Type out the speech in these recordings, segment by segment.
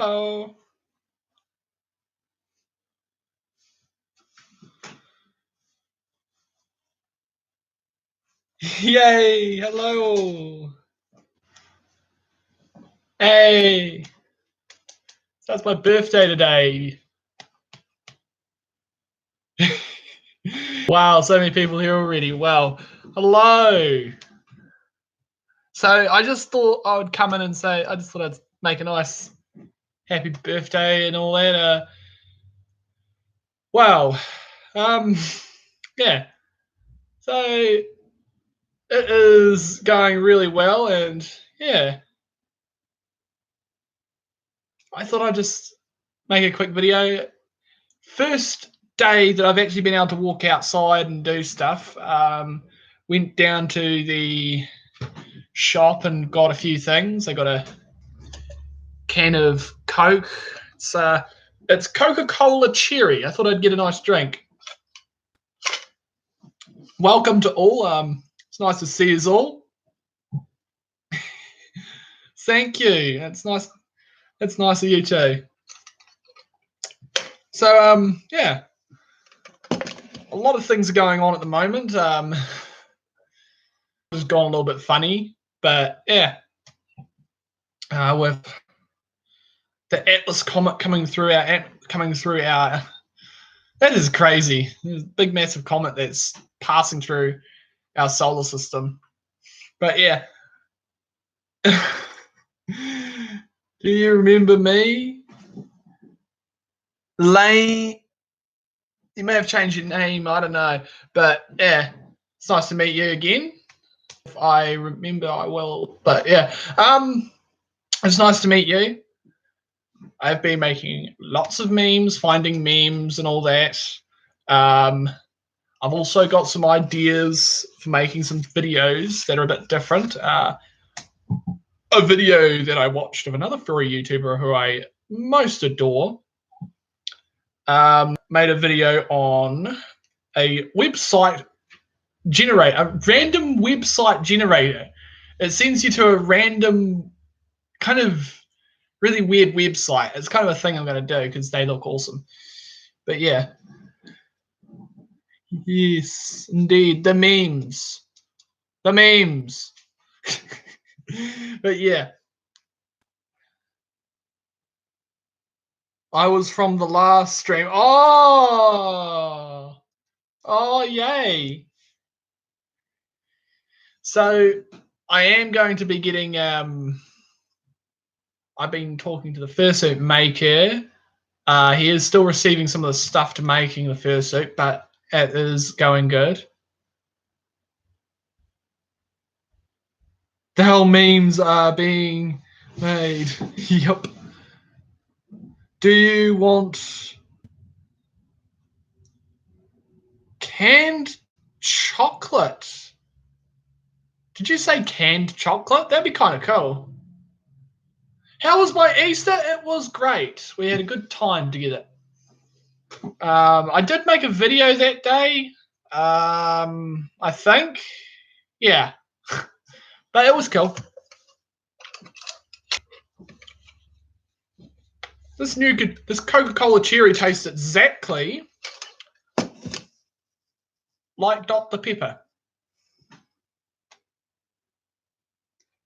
Oh. Yay! Hello. Hey. So it's my birthday today. Wow, so many people here already. Wow. Hello. So I just thought I would come in and say, I just thought I'd make a nice happy birthday and all that. Wow. Yeah. So it is going really well, and yeah, I thought I'd just make a quick video. First day that I've actually been able to walk outside and do stuff. Went down to the shop and got a few things. I got a can of Coke. It's Coca-Cola Cherry. I thought I'd get a nice drink. Welcome to all. It's nice to see you all. Thank you. It's nice. It's nice of you too. So yeah, a lot of things are going on at the moment. It's gone a little bit funny, but yeah, with the Atlas comet coming through our that is crazy. There's a big massive comet that's passing through our solar system. But yeah. Do you remember me? Lane. You may have changed your name, I don't know. But yeah, it's nice to meet you again. If I remember, I will. But yeah, it's nice to meet you. I've been making lots of memes, finding memes and all that. I've also got some ideas for making some videos that are a bit different. A video that I watched of another furry YouTuber who I most adore made a video on a website generator, a random website generator. It sends you to a random kind of really weird website. It's kind of a thing I'm going to do because they look awesome. But yeah. Yes, indeed. The memes. The memes. But yeah. I was from the last stream. Oh! Oh, yay. So I am going to be getting I've been talking to the fursuit maker. He is still receiving some of the stuff to making the fursuit, but it is going good. The hell memes are being made. Yup. Do you want canned chocolate? Did you say canned chocolate? That'd be kind of cool. How was my Easter? It was great. We had a good time together. I did make a video that day. I think. Yeah. But it was cool. This Coca-Cola Cherry tastes exactly like Dr. Pepper.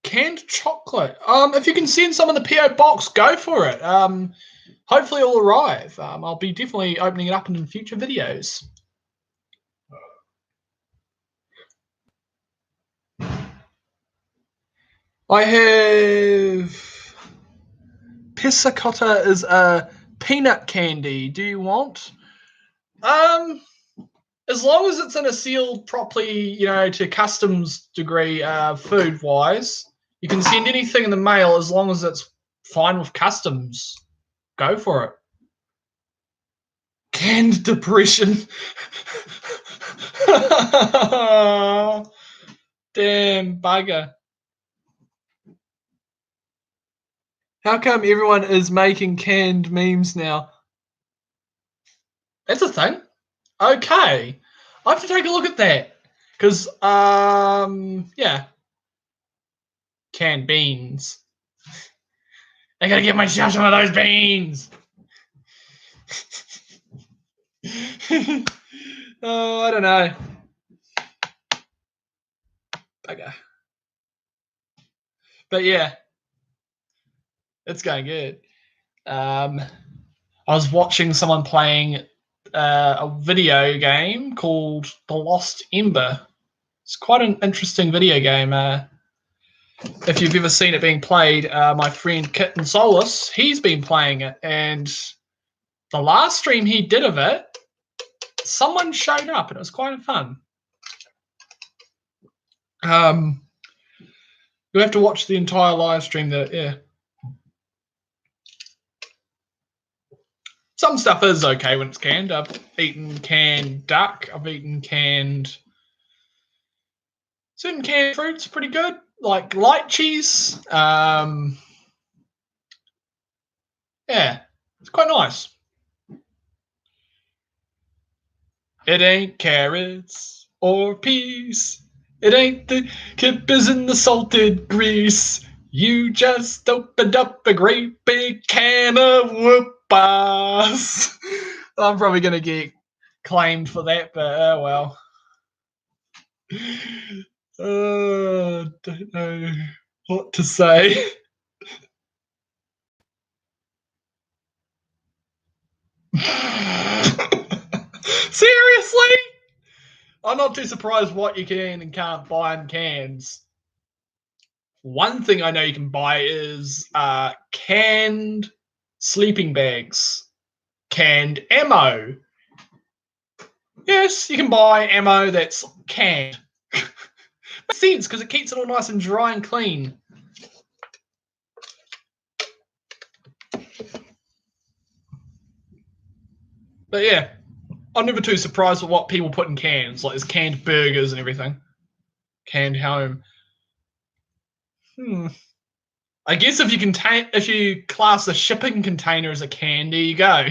Canned chocolate. If you can send some in the PO box, go for it. Hopefully it'll arrive. I'll be definitely opening it up in future videos. I have Pizza Cotta is a peanut candy. Do you want? As long as it's in a sealed properly, to customs degree, food wise, you can send anything in the mail as long as it's fine with customs. Go for it. Canned depression. Damn bugger. How come everyone is making canned memes now? That's a thing. Okay. I have to take a look at that. Because, yeah. Canned beans. I gotta get myself some of those beans. Oh, I don't know. Okay. But yeah, it's going good. I was watching someone playing a video game called The Lost Ember. It's quite an interesting video game. If you've ever seen it being played, my friend Kitten Solus, he's been playing it, and the last stream he did of it, someone showed up, and it was quite fun. You have to watch the entire live stream. Some stuff is okay when it's canned. I've eaten canned duck. I've eaten certain canned fruits, pretty good, like light cheese. Yeah, it's quite nice. It ain't carrots or peas. It ain't the kippers in the salted grease. You just opened up a great big can of whoop-ass. I'm probably going to get claimed for that, but oh well. Don't know what to say. Seriously? I'm not too surprised what you can and can't buy in cans. One thing I know you can buy is canned sleeping bags, canned ammo. Yes, you can buy ammo that's canned. Makes sense because it keeps it all nice and dry and clean. But yeah, I'm never too surprised with what people put in cans. Like there's canned burgers and everything. Canned home. I guess if you class a shipping container as a can, there you go.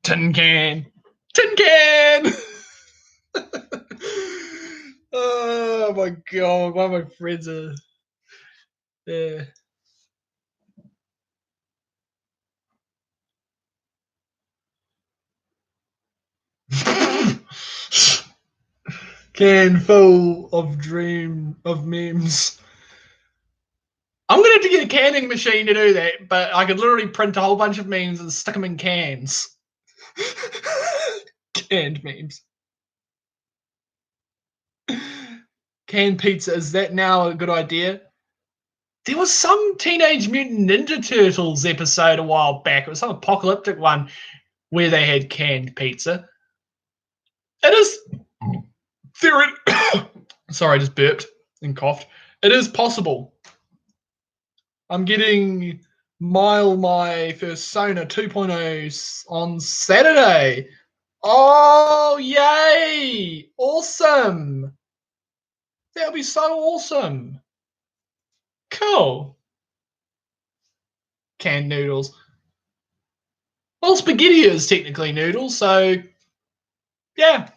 Tin can. Tin can! Oh my god, one of my friends are. Yeah. Can full of memes. I'm gonna have to get a canning machine to do that, but I could literally print a whole bunch of memes and stick them in cans. Canned memes. Canned pizza, is that now a good idea? There was some Teenage Mutant Ninja Turtles episode a while back. It was some apocalyptic one where they had canned pizza. It is sorry, I just burped and coughed. It is possible. I'm getting my Persona 2.0 on Saturday. Oh, yay! Awesome. That'll be so awesome. Cool. Canned noodles. Well, spaghetti is technically noodles, so yeah.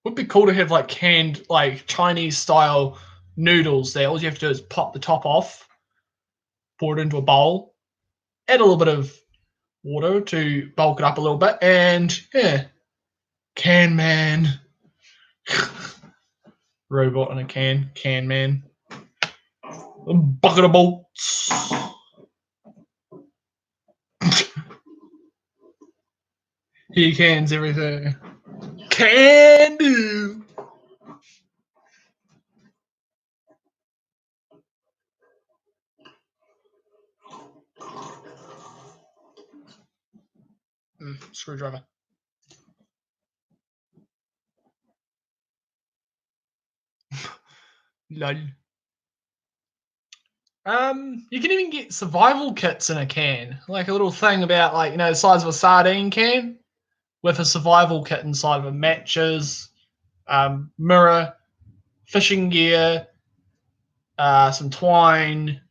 Would be cool to have like canned, like Chinese style noodles there. All you have to do is pop the top off, pour it into a bowl, add a little bit of water to bulk it up a little bit, and yeah, can man. Robot in a can man. A bucket of bolts. He cans everything. Can do. Screwdriver. Lol. You can even get survival kits in a can, like a little thing about like the size of a sardine can, with a survival kit inside of it, matches, mirror, fishing gear, some twine,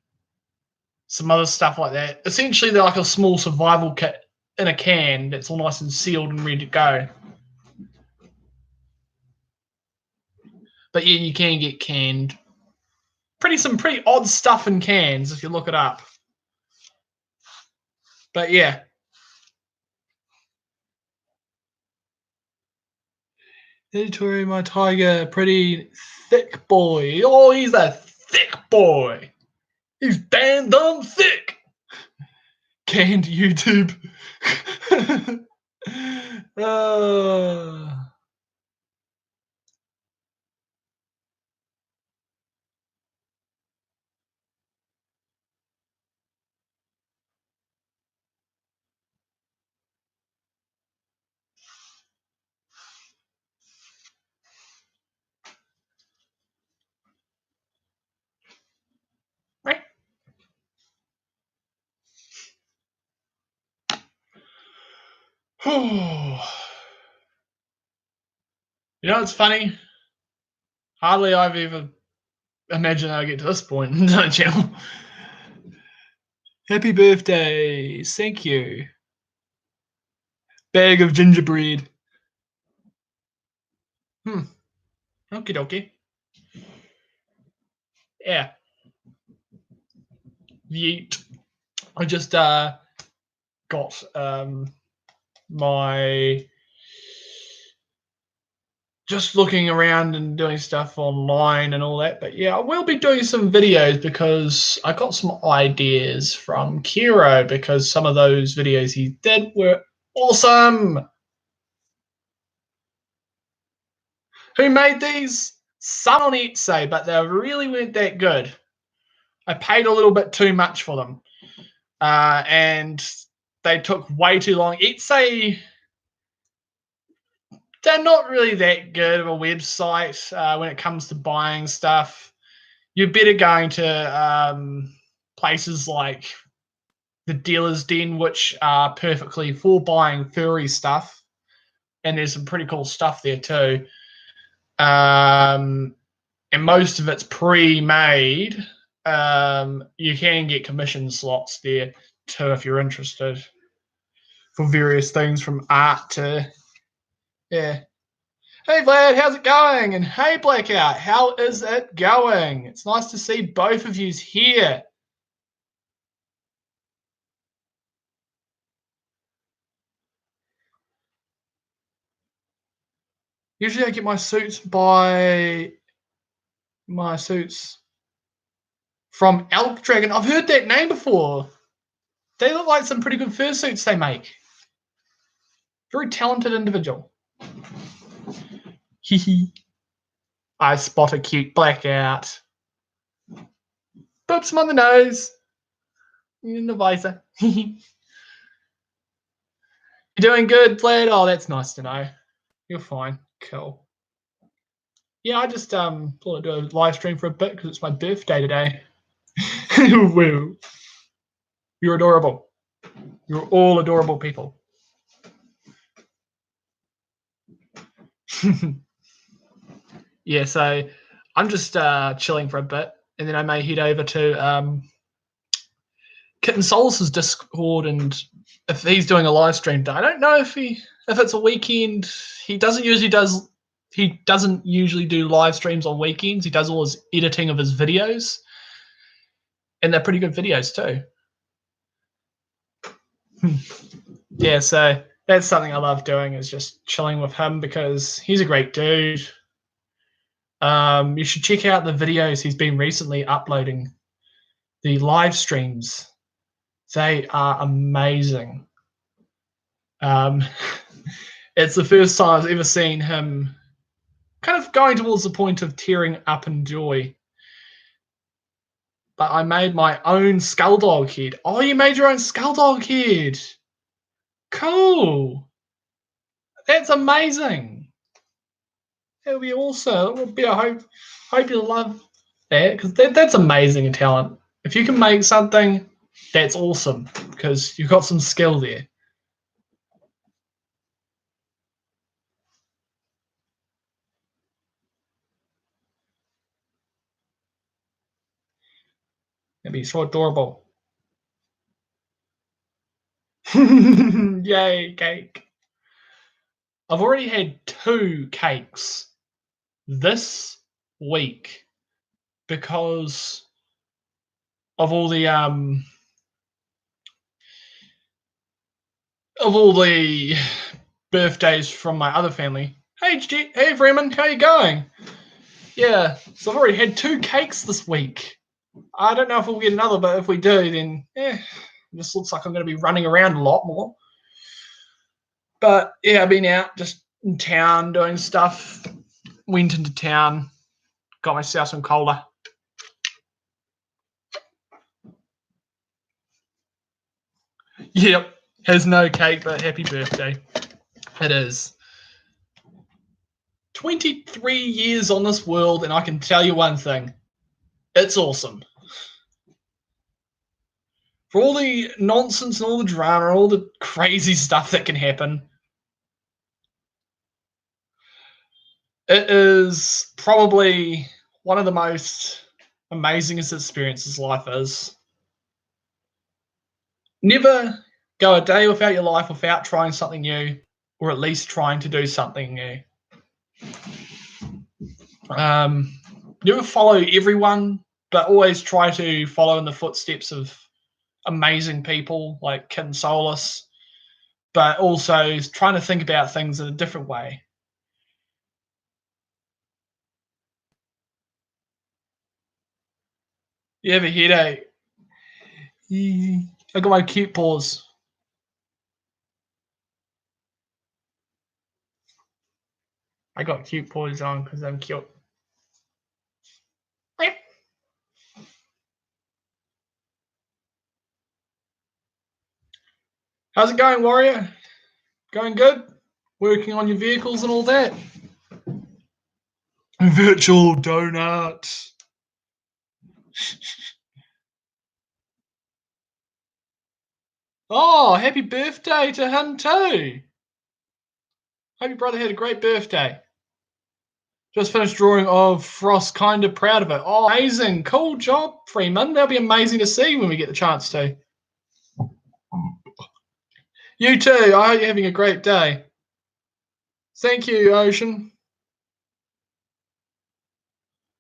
some other stuff like that. Essentially, they're like a small survival kit in a can that's all nice and sealed and ready to go. But yeah, you can get canned some pretty odd stuff in cans if you look it up. But yeah. Editori, my tiger, pretty thick boy. Oh, he's a thick boy. He's damn dumb thick. Canned YouTube. You know what's funny? Hardly I've ever imagined I'll get to this point in the channel. Happy birthday. Thank you. Bag of gingerbread. Okie dokie. Yeah. Yeet. I just got my just looking around and doing stuff online and all that. But yeah, I will be doing some videos because I got some ideas from Kiro because some of those videos he did were awesome. Who made these? Some on Etsy, but they really weren't that good. I paid a little bit too much for them. And they took way too long. Etsy, they're not really that good of a website when it comes to buying stuff. You're better going to places like the Dealer's Den, which are perfectly for buying furry stuff. And there's some pretty cool stuff there too. And most of it's pre-made. You can get commission slots there too if you're interested for various things from art to, yeah. Hey Vlad, how's it going? And hey Blackout, how is it going? It's nice to see both of yous here. Usually I get my suits from Elk Dragon. I've heard that name before. They look like some pretty good fursuits they make. Very talented individual. Hee. I spot a cute Blackout. Boops him on the nose. In the visor. You're doing good, Vlad? Oh, that's nice to know. You're fine. Cool. Yeah, I just thought I'd do a live stream for a bit because it's my birthday today. Woo. You're adorable. You're all adorable people. Yeah, so I'm just chilling for a bit, and then I may head over to Kitten Solus's Discord, and if he's doing a live stream, I don't know if it's a weekend. He doesn't usually do live streams on weekends. He does all his editing of his videos, and they're pretty good videos too. Yeah, so that's something I love doing, is just chilling with him because he's a great dude. You should check out the videos he's been recently uploading, the live streams. They are amazing. It's the first time I've ever seen him kind of going towards the point of tearing up in joy. But I made my own Skulldog head. Oh, you made your own Skulldog head. Cool. That's amazing. That'll be awesome. It would be. I hope you love that because that's amazing talent. If you can make something, that's awesome because you've got some skill there. It'd be so adorable. Yay, cake. I've already had 2 cakes this week. because of all the birthdays from my other family. Hey Freeman, how you going? Yeah, so I've already had 2 cakes this week. I don't know if we'll get another, but if we do, then this looks like I'm going to be running around a lot more. But yeah, I've been out just in town doing stuff. Went into town, got myself some cola. Yep, has no cake, but happy birthday. It is. 23 years on this world, and I can tell you one thing. It's awesome. For all the nonsense and all the drama, all the crazy stuff that can happen, it is probably one of the most amazingest experiences life is. Never go a day without your life without trying something new, or at least trying to do something new. Never follow everyone, but always try to follow in the footsteps of amazing people like Kim Solis, but also trying to think about things in a different way. You have a headache? I got my cute paws. I got cute paws on because I'm cute. How's it going, Warrior? Going good? Working on your vehicles and all that? Virtual donut. Oh, happy birthday to him too. Hope your brother had a great birthday. Just finished drawing of Frost, kind of proud of it. Oh, amazing. Cool job, Freeman. That'll be amazing to see when we get the chance to. You too. I hope you're having a great day. Thank you, Ocean.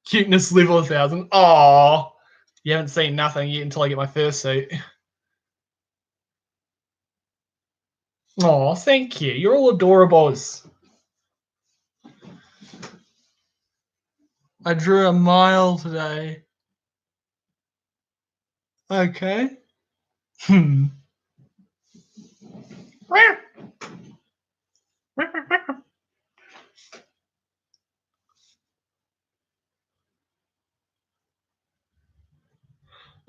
Cuteness level 1000. Oh, you haven't seen nothing yet until I get my fursuit. Oh, thank you. You're all adorables. I drew a mile today. Okay.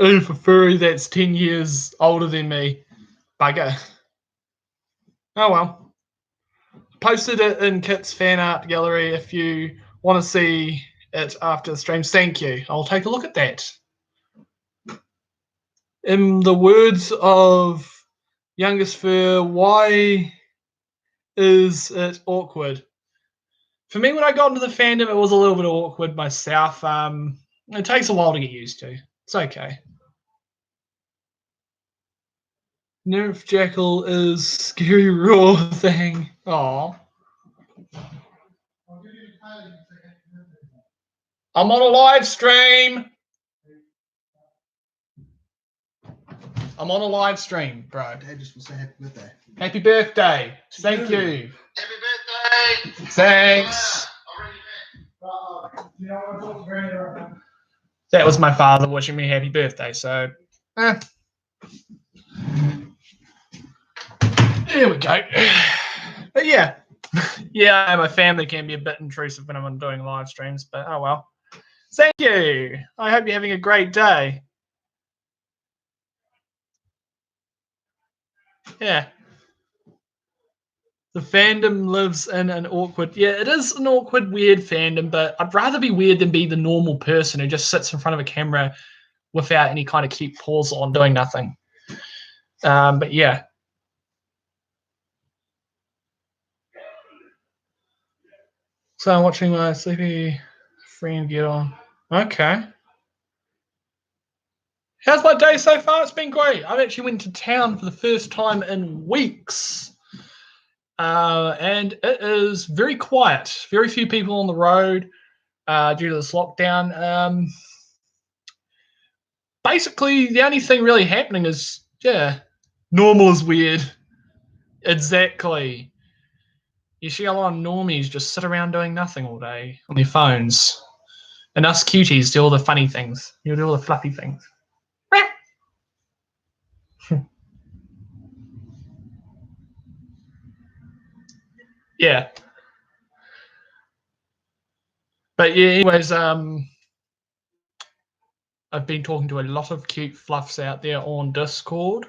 Ooh, for furry that's 10 years older than me. Bugger. Oh well. Posted it in Kit's fan art gallery if you want to see it after the stream. Thank you. I'll take a look at that. In the words of Youngest Fur, why is it awkward? For me, when I got into the fandom, it was a little bit awkward myself. It takes a while to get used to. It's okay. Nerf Jackal is scary raw thing. Aw. I'm on a live stream. I'm on a live stream, bro. I just want to say happy birthday. Happy birthday. Thank you. Happy birthday. Thanks. That was my father wishing me happy birthday, so there we go. But yeah, my family can be a bit intrusive when I'm doing live streams, but oh well. Thank you. I hope you're having a great day. Yeah. The fandom lives in an awkward, it is an awkward, weird fandom, but I'd rather be weird than be the normal person who just sits in front of a camera without any kind of keep pause on doing nothing. But yeah. So I'm watching my sleepy friend get on. Okay. How's my day so far? It's been great. I've actually went to town for the first time in weeks. And it is very quiet. Very few people on the road due to this lockdown. basically the only thing really happening is, yeah, normal is weird. Exactly. You see a lot of normies just sit around doing nothing all day on their phones. And us cuties do all the funny things. You do all the fluffy things. Yeah. But yeah, anyways, I've been talking to a lot of cute fluffs out there on Discord.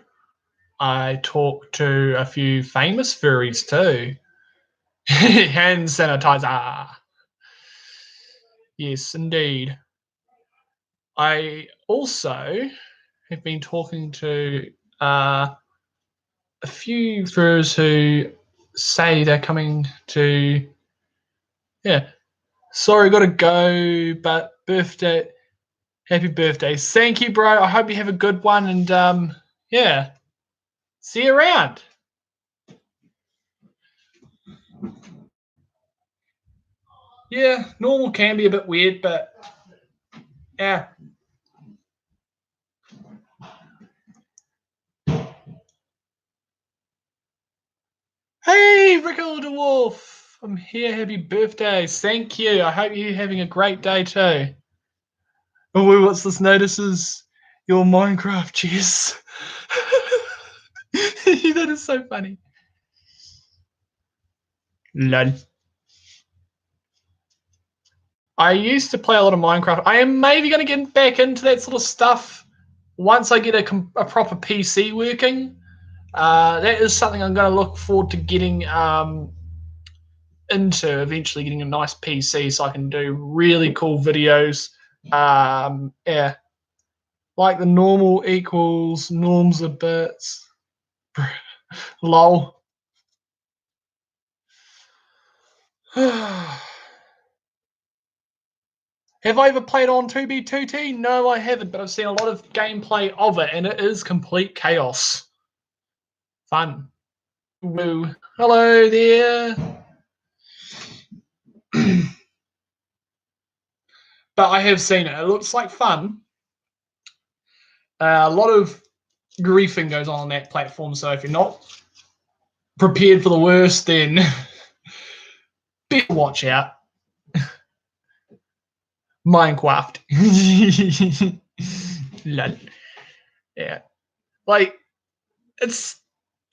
I talk to a few famous furries too. Hand sanitizer. Yes, indeed. I also have been talking to a few furries who say they're coming to. Yeah, sorry, gotta go, but happy birthday. Thank you, bro. I hope you have a good one, and yeah, see you around. Yeah, normal can be a bit weird, but yeah. Hey, Rickle the Wolf. I'm here. Happy birthday. Thank you. I hope you're having a great day too. Oh, what's this notices? Your Minecraft chess. That is so funny. Lol. I used to play a lot of Minecraft. I am maybe going to get back into that sort of stuff once I get a proper PC working. That is something I'm going to look forward to getting into, eventually getting a nice PC so I can do really cool videos. Yeah. Like the normal equals norms of bits. Lol. Have I ever played on 2B2T? No, I haven't, but I've seen a lot of gameplay of it, and it is complete chaos. Fun. Woo. Hello there. But I have seen it. It looks like fun. A lot of griefing goes on that platform, so if you're not prepared for the worst, then better watch out. Minecraft. Lol. Yeah. Like, it's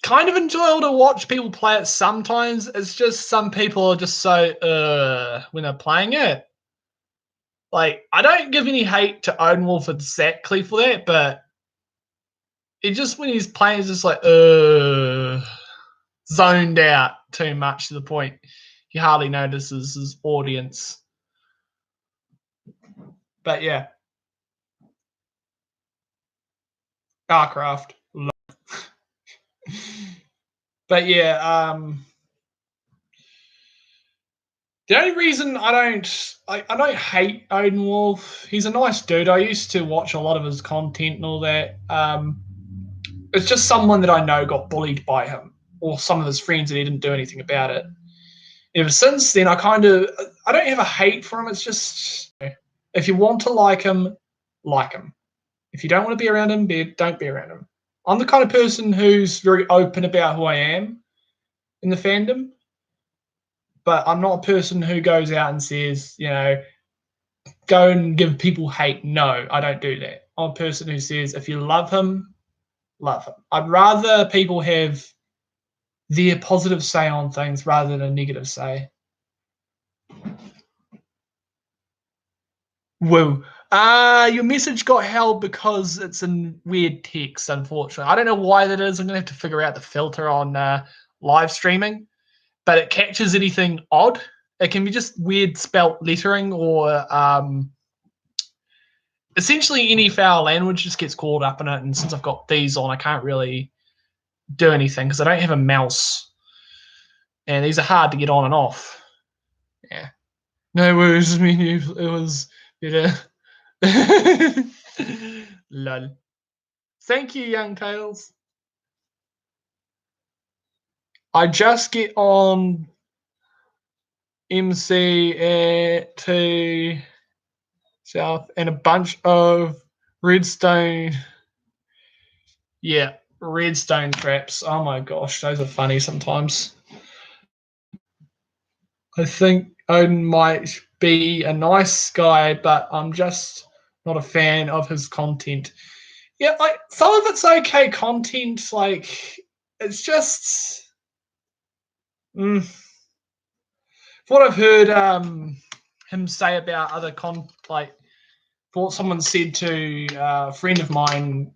kind of enjoyable to watch people play it sometimes. It's just some people are just so when they're playing it. Like, I don't give any hate to Owen Wolf exactly for that, but it just when he's playing, it's just like zoned out too much to the point he hardly notices his audience. But yeah. Starcraft. But yeah, the only reason I don't hate Odin Wolf, he's a nice dude. I used to watch a lot of his content and all that. It's just someone that I know got bullied by him, or some of his friends, and he didn't do anything about it. Ever since then, I don't have a hate for him. It's just if you want to like him, like him. If you don't want to be around him, don't be around him. I'm the kind of person who's very open about who I am in the fandom, but I'm not a person who goes out and says, go and give people hate. No, I don't do that. I'm a person who says, if you love him, love him. I'd rather people have their positive say on things rather than a negative say. Woo. Your message got held because it's in weird text, unfortunately. I don't know why that is. I'm going to have to figure out the filter on live streaming, but it catches anything odd. It can be just weird spelt lettering or essentially any foul language just gets called up in it. And since I've got these on, I can't really do anything because I don't have a mouse. And these are hard to get on and off. Yeah. No worries. I mean, it was, lol. Thank you, Young Tails. I just get on MC to South and a bunch of Redstone. Yeah, redstone traps. Oh my gosh, those are funny sometimes. I think Odin might be a nice guy, but I'm just not a fan of his content. Yeah, like some of it's okay content, like it's just what I've heard him say about other like what someone said to a friend of mine,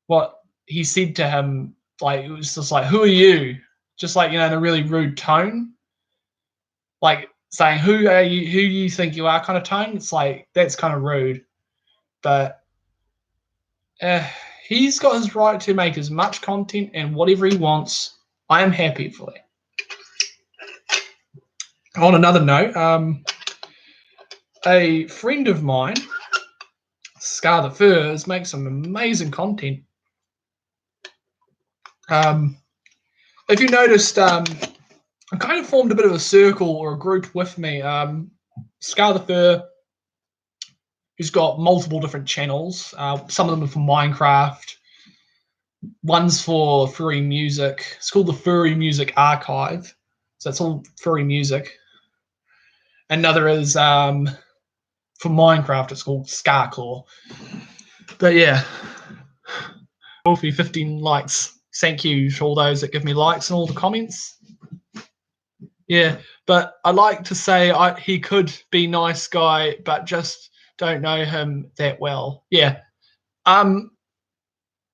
what he said to him, like it was just like, "Who are you?" Just like in a really rude tone, like saying, "Who are you? Who you think you are?" kind of tone. It's like that's kind of rude, but he's got his right to make as much content and whatever he wants. I am happy for that. On another note, a friend of mine, Scar the Furs, makes some amazing content. If you noticed, I kind of formed a bit of a circle or a group with me. Scar the Fur, who's got multiple different channels. Some of them are for Minecraft. One's for furry music. It's called the Furry Music Archive. So it's all furry music. Another is for Minecraft. It's called Scarclaw. But yeah, hopefully 15 likes. Thank you to all those that give me likes and all the comments. Yeah, but I like to say he could be nice guy, but just don't know him that well. Yeah,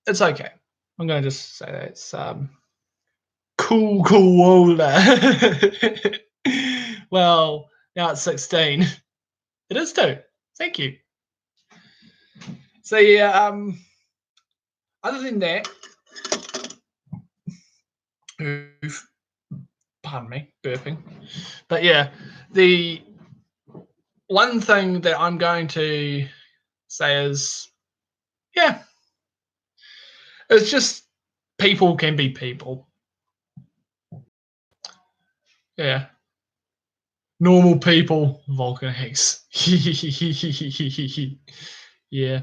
it's okay. I'm gonna just say that it's cool older. Well, now it's 16. It is too. Thank you. So yeah, other than that, pardon me, burping. But yeah, the one thing that I'm going to say is, yeah, it's just people can be people. Yeah. Normal people, Vulcan Hex. Yeah.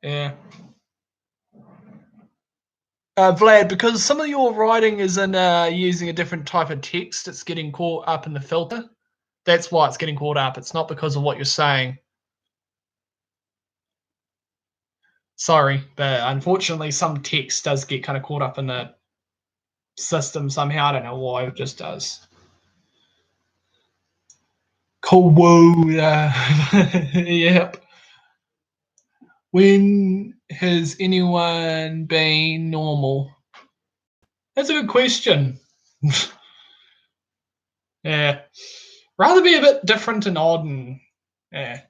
Yeah. Vlad, because some of your writing is in using a different type of text, it's getting caught up in the filter. That's why it's getting caught up. It's not because of what you're saying. Sorry, but unfortunately, some text does get kind of caught up in the system somehow. I don't know why, it just does. Cool. Yep. When has anyone been normal? That's a good question. Yeah. Rather be a bit different and odd and yeah.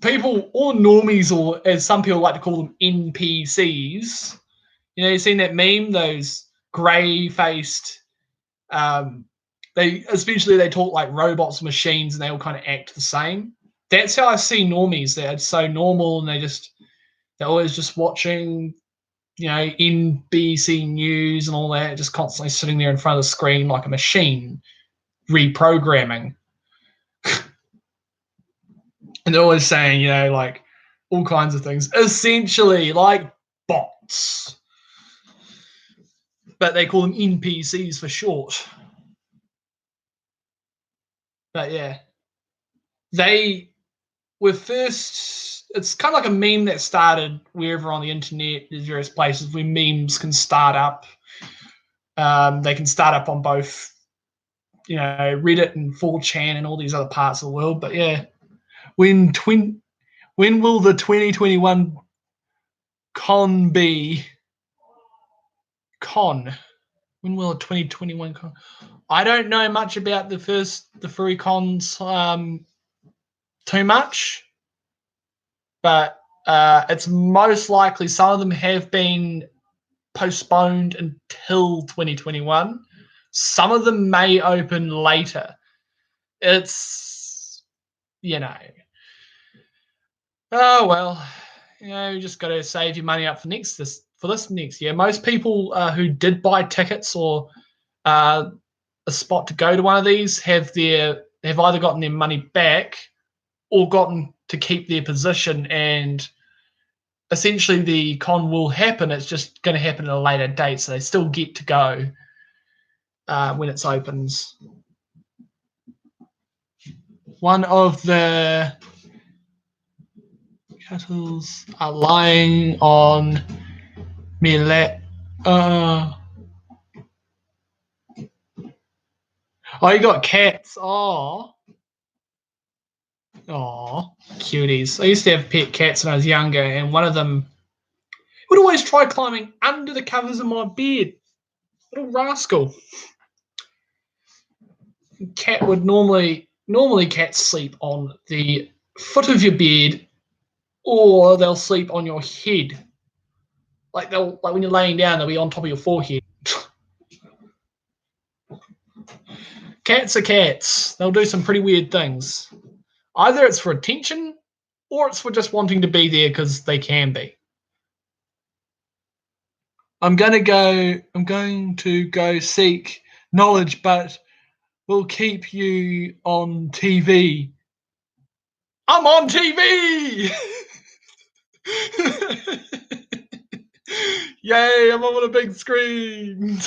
People or normies, or as some people like to call them, NPCs. You know, you've seen that meme, those grey faced they talk like robots, machines, and they all kind of act the same. That's how I see normies. They're so normal and they're always just watching, you know, NBC News and all that, just constantly sitting there in front of the screen like a machine, reprogramming. And they're always saying, you know, like all kinds of things, essentially like bots. But they call them NPCs for short. But yeah, they were first, it's kind of like a meme that started wherever on the internet, there's various places where memes can start up. They can start up on both, you know, Reddit and 4chan and all these other parts of the world. But yeah, when will the 2021 con be? Con. When will a 2021 con? I don't know much about the furry cons too much, but it's most likely some of them have been postponed until 2021. Some of them may open later. It's, you know, oh well, you know, you just got to save your money up for this next year. Most people who did buy tickets or a spot to go to one of these have either gotten their money back all gotten to keep their position, and essentially the con will happen. It's just going to happen at a later date, so they still get to go when it opens. One of the kettles are lying on me lap. Oh, you got cats. Oh, cuties. I used to have pet cats when I was younger, and one of them would always try climbing under the covers of my bed. Little rascal. Cat would normally cats sleep on the foot of your bed, or they'll sleep on your head. Like when you're laying down, they'll be on top of your forehead. Cats are cats. They'll do some pretty weird things. Either it's for attention, or it's for just wanting to be there because they can be. I'm going to go seek knowledge, but we'll keep you on TV. I'm on TV! Yay, I'm on a big screen.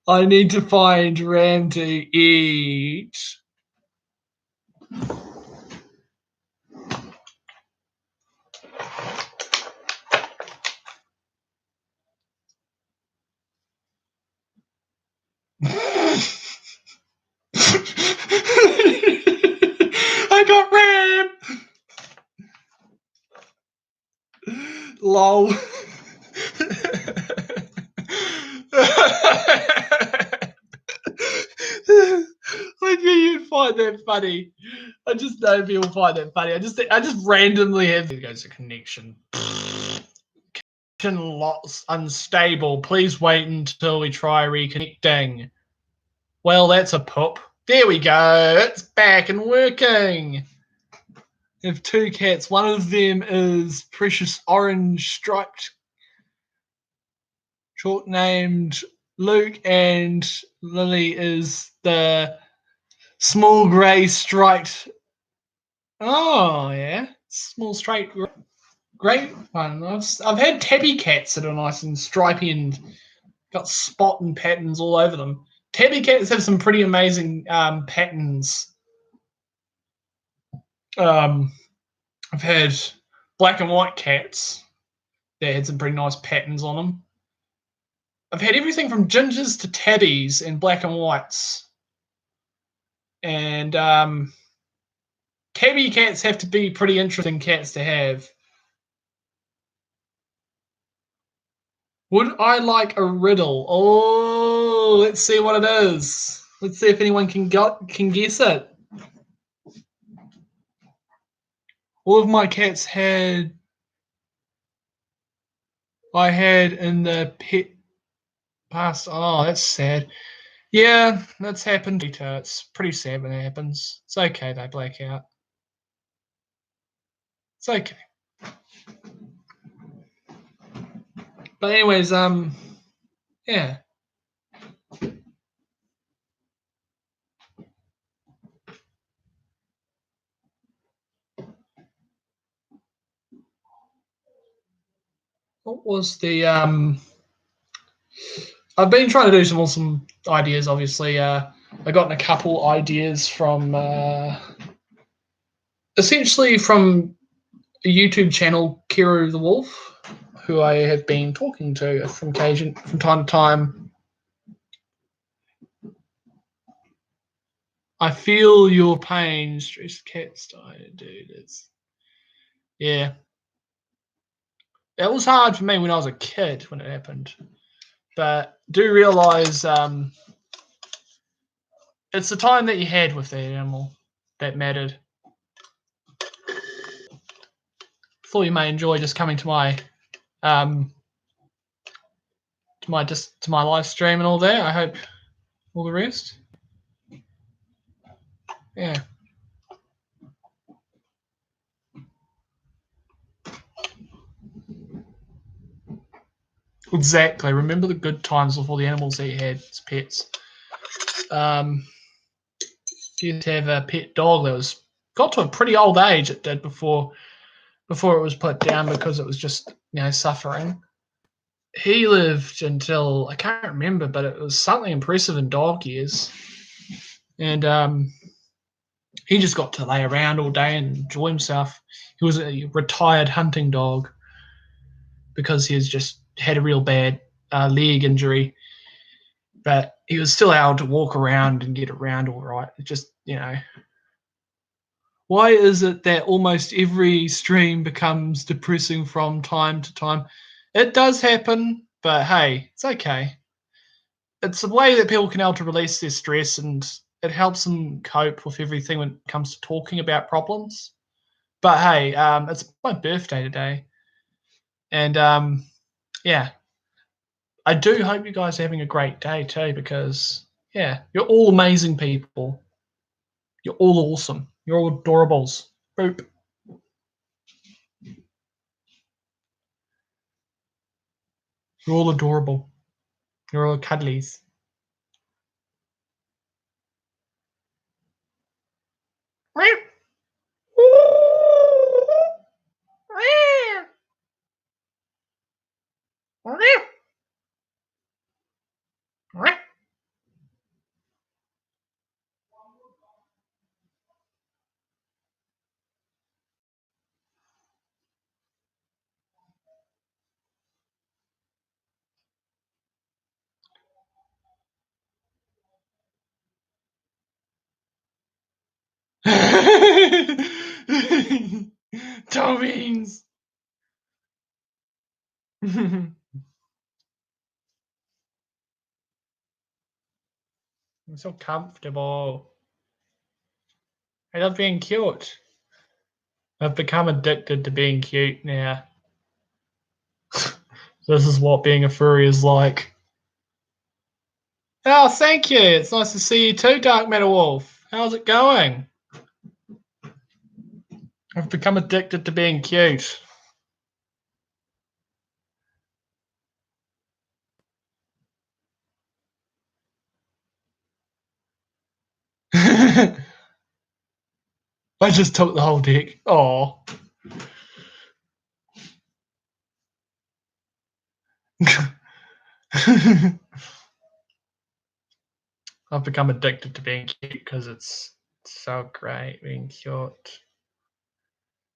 I need to find Ram to eat. I got Ram! Lol. I knew you'd find that funny. I just know people find that funny. I just randomly have. There goes a connection. Connection lots unstable. Please wait until we try reconnecting. Well, that's a poop. There we go. It's back and working. I have two cats. One of them is precious orange striped, short named Luke, and Lily is the small grey striped. Oh yeah, small straight grey one. I've had tabby cats that are nice and stripy and got spot and patterns all over them. Tabby cats have some pretty amazing patterns. I've had black and white cats that had some pretty nice patterns on them. I've had everything from gingers to tabbies and black and whites. And tabby cats have to be pretty interesting cats to have. Would I like a riddle? Oh, let's see what it is. Let's see if anyone can guess it. All of my cats I had in the pet past. Oh, that's sad. Yeah, that's happened. It's pretty sad when it happens. It's okay, they black out. It's okay. But anyways, yeah. What was the I've been trying to do some awesome ideas, obviously. I gotten a couple ideas from essentially from a YouTube channel, Kiru the Wolf, who I have been talking to from time to time. I feel your pain, stressed cats die, dude. Yeah. That was hard for me when I was a kid when it happened. But do realise it's the time that you had with that animal that mattered. Thought you may enjoy just coming to my to my live stream and all that. I hope all the rest. Yeah. Exactly. Remember the good times with all the animals that you had as pets. used to have a pet dog that got to a pretty old age. It did before it was put down because it was just suffering. He lived until I can't remember, but it was something impressive in dog years, and he just got to lay around all day and enjoy himself. He was a retired hunting dog because he has just had a real bad leg injury, but he was still able to walk around and get around all right. It just, why is it that almost every stream becomes depressing from time to time? It does happen, but hey, it's okay. It's a way that people can able to release their stress, and it helps them cope with everything when it comes to talking about problems. But hey, it's my birthday today, and yeah, I do hope you guys are having a great day too, because you're all amazing people. You're all awesome. You're all adorables. Boop. You're all adorable. You're all cuddlies. Tommings. I'm so comfortable. I love being cute. I've become addicted to being cute now. This is what being a furry is like. Oh, thank you. It's nice to see you too, Dark Metal Wolf. How's it going? I've become addicted to being cute. I just took the whole deck. Oh. I've become addicted to being cute because it's so great being cute.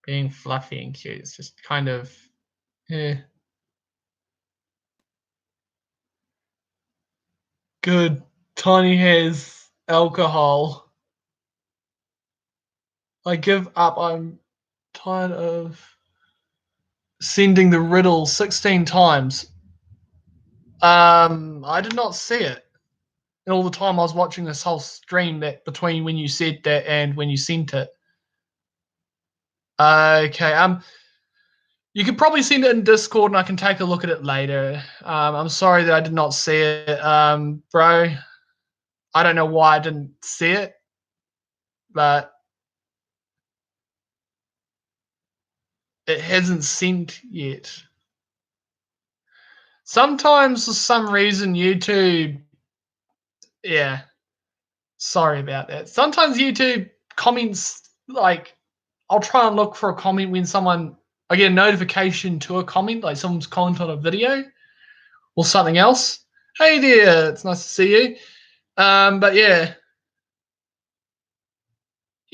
Being fluffy and cute. It's just kind of good. Tiny has alcohol. I give up. I'm tired of sending the riddle 16 times. I did not see it. And all the time I was watching this whole stream that between when you said that and when you sent it. Okay. You could probably send it in Discord and I can take a look at it later. I'm sorry that I did not see it, bro. I don't know why I didn't see it, but it hasn't sent yet. Sometimes for some reason YouTube, sorry about that. Sometimes YouTube comments, like, I'll try and look for a comment when I get a notification to a comment, like someone's comment on a video or something else. Hey there, it's nice to see you. But yeah,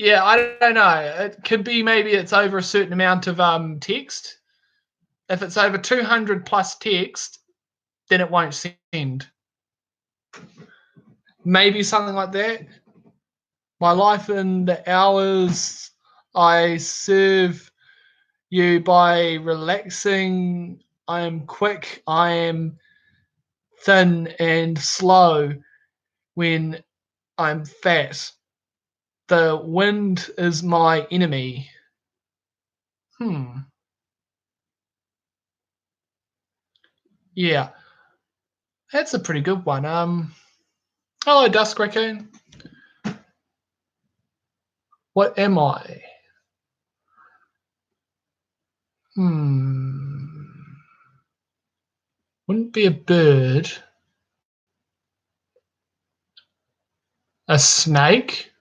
I don't know. It could be maybe it's over a certain amount of text. If it's over 200 plus text, then it won't send. Maybe something like that. My life in the hours I serve you by relaxing. I am quick. I am thin and slow when I'm fat. The wind is my enemy. Yeah, that's a pretty good one. Hello, Dusk Raccoon. What am I? Wouldn't be a bird. A snake?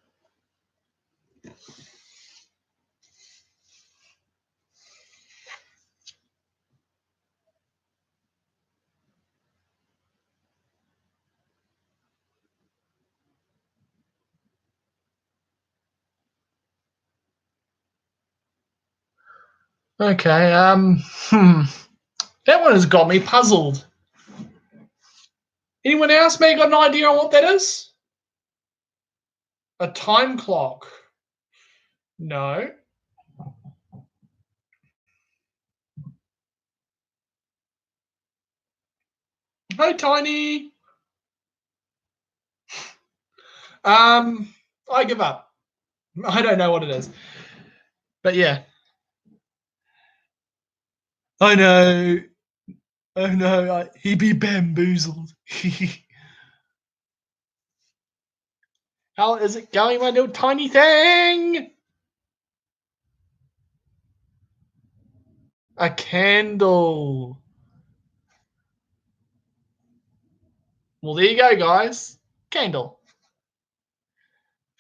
Okay, that one has got me puzzled. Anyone else may got an idea on what that is? A time clock? No. Hi, Tiny. I give up. I don't know what it is. But yeah. I know. Oh no, he be bamboozled. How is it going, my little tiny thing? A candle. Well, there you go, guys. Candle.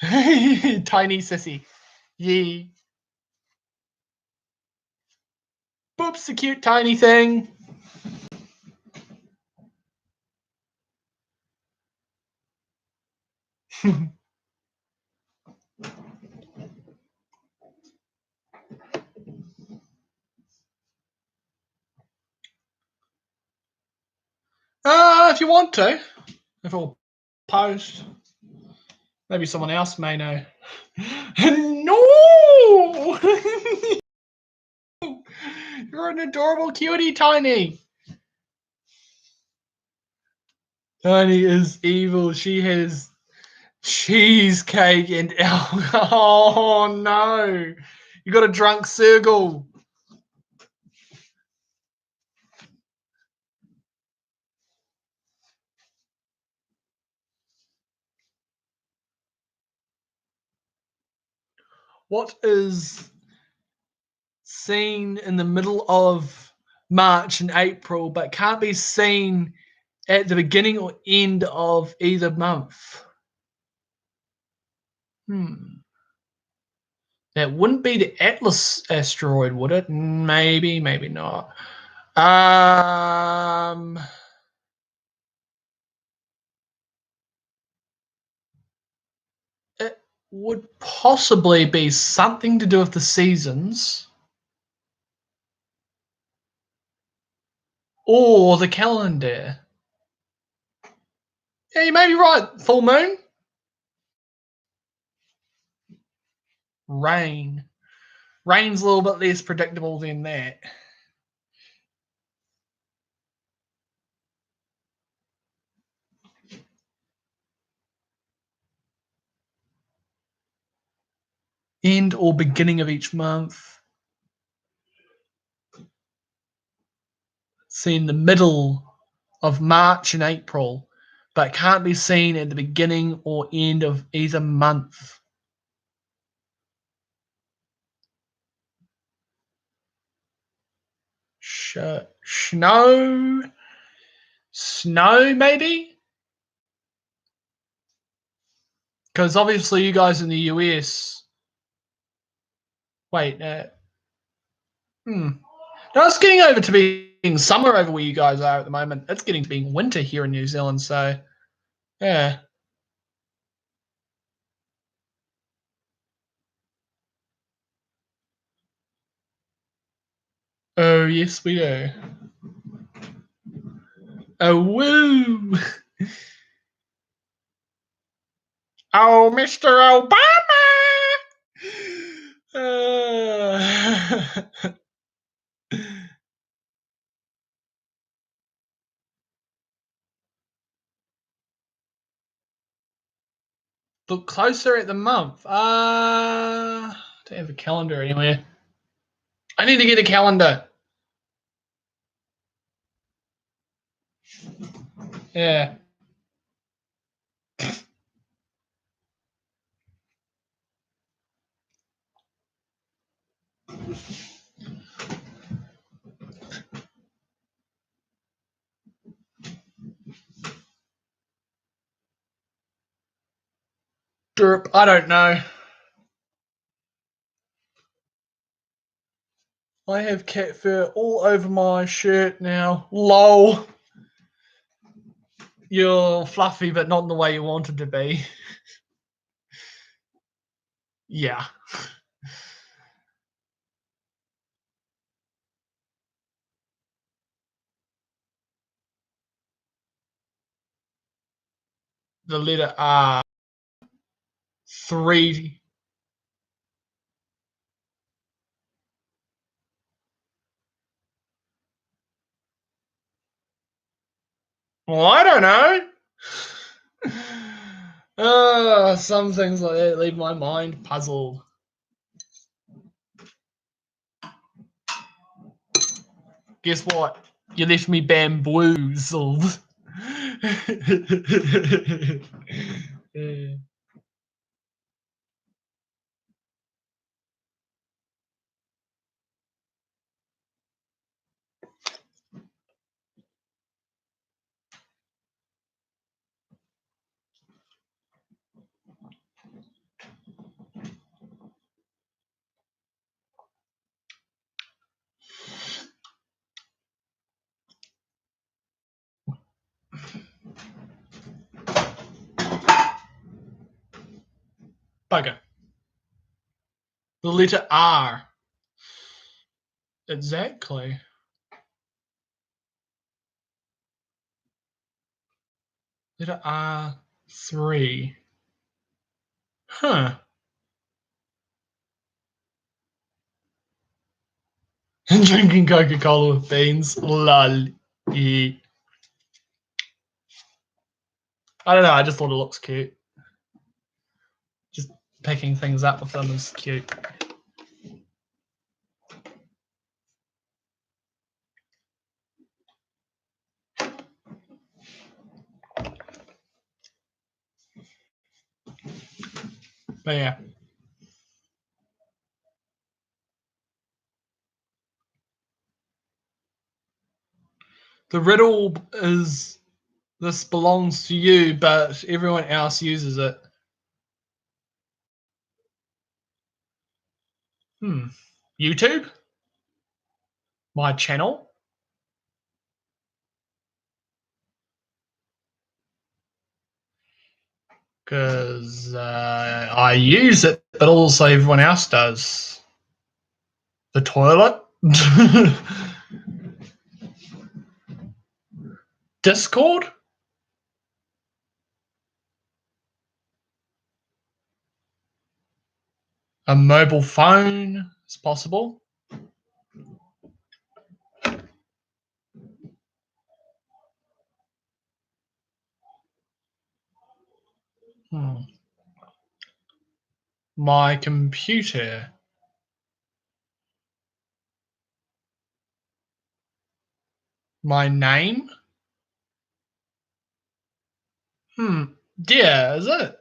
Tiny sissy. Yee. Boop's the cute tiny thing. If you want to. If I'll post. Maybe someone else may know. No! You're an adorable cutie, Tiny. Tiny is evil. She has cheesecake and alcohol. Oh no. You got a drunk circle. What is seen in the middle of March and April but can't be seen at the beginning or end of either month? That wouldn't be the Atlas asteroid, would it? Maybe, maybe not. It would possibly be something to do with the seasons or the calendar. Yeah, you may be right. Full moon? Rain. Rain's a little bit less predictable than that. End or beginning of each month. Seen the middle of March and April, but can't be seen at the beginning or end of either month. Snow? Snow, maybe? Because obviously you guys in the US. Wait. No, it's getting over to being summer over where you guys are at the moment. It's getting to being winter here in New Zealand. So, yeah. Oh, yes, we do. Oh, woo. Oh, Mr. Obama. Look closer at the month. Don't have a calendar anywhere. I need to get a calendar. Yeah. Derp, I don't know. I have cat fur all over my shirt now. Lol. You're fluffy, but not in the way you wanted to be. Yeah. The letter R. 3. Well, I don't know. Some things like that leave my mind puzzled. Guess what? You left me bamboozled. Yeah. Bugger. The letter R. Exactly. Letter R3. Huh. And drinking Coca-Cola with beans. Lol. Yeah. I don't know, I just thought it looks cute. Just picking things up with them is cute. But yeah. The riddle is this belongs to you, but everyone else uses it. YouTube? My channel? Because I use it, but also everyone else does. The toilet? Discord? A mobile phone is possible. My computer. My name? Yeah, is it?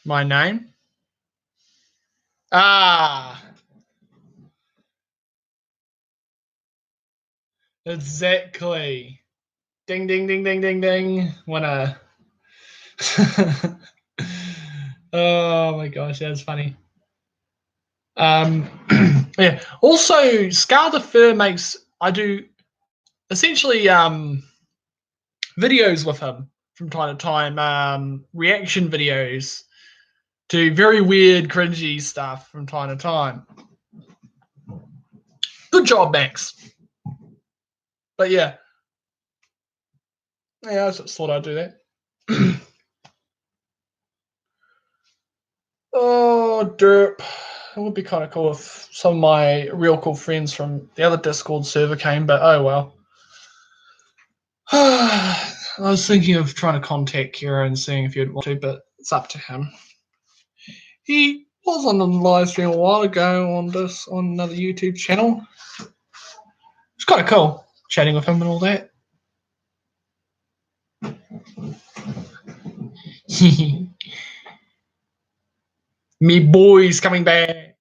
My name? Ah, exactly. Ding, ding, ding, ding, ding, ding. Wanna. Oh my gosh, that's funny. Yeah. Also, Scar the Fur makes. I do essentially videos with him from time to time, reaction videos to very weird, cringy stuff from time to time. Good job, Max. But yeah, I just thought I'd do that. Oh, derp. It would be kind of cool if some of my real cool friends from the other Discord server came, but oh well. I was thinking of trying to contact Kira and seeing if he'd want to, but it's up to him. He was on the live stream a while ago on another YouTube channel. It's kind of cool chatting with him and all that. Me boy's coming back.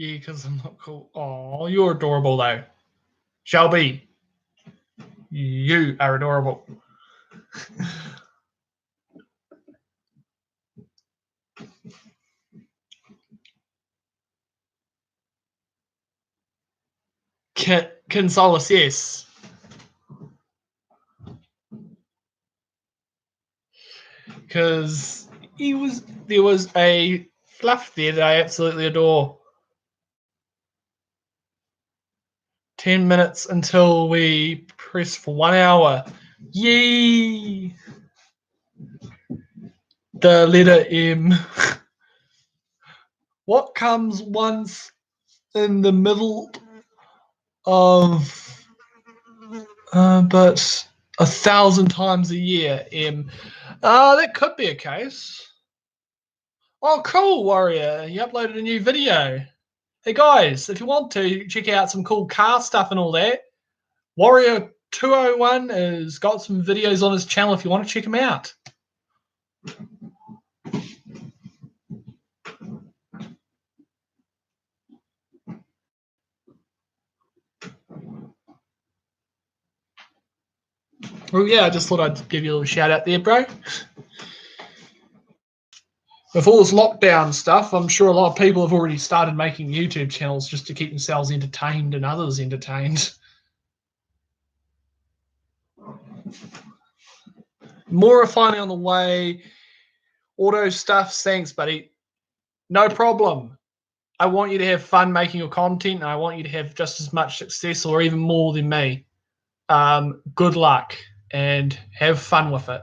Yeah, because I'm not cool. Oh, you're adorable though. Shelby, you are adorable. Consolus, yes. Because there was a fluff there that I absolutely adore. 10 minutes until we press for 1 hour. Yay! The letter M. What comes once in the middle of, but 1,000 times a year, M? That could be a case. Oh, cool, Warrior. You uploaded a new video. Hey, guys, if you want to check out some cool car stuff and all that, Warrior 201 has got some videos on his channel if you want to check him out. Well, yeah, I just thought I'd give you a little shout out there, bro. With all this lockdown stuff, I'm sure a lot of people have already started making YouTube channels just to keep themselves entertained and others entertained. More refining on the way. Auto stuff, thanks, buddy. No problem. I want you to have fun making your content, and I want you to have just as much success or even more than me. Good luck and have fun with it.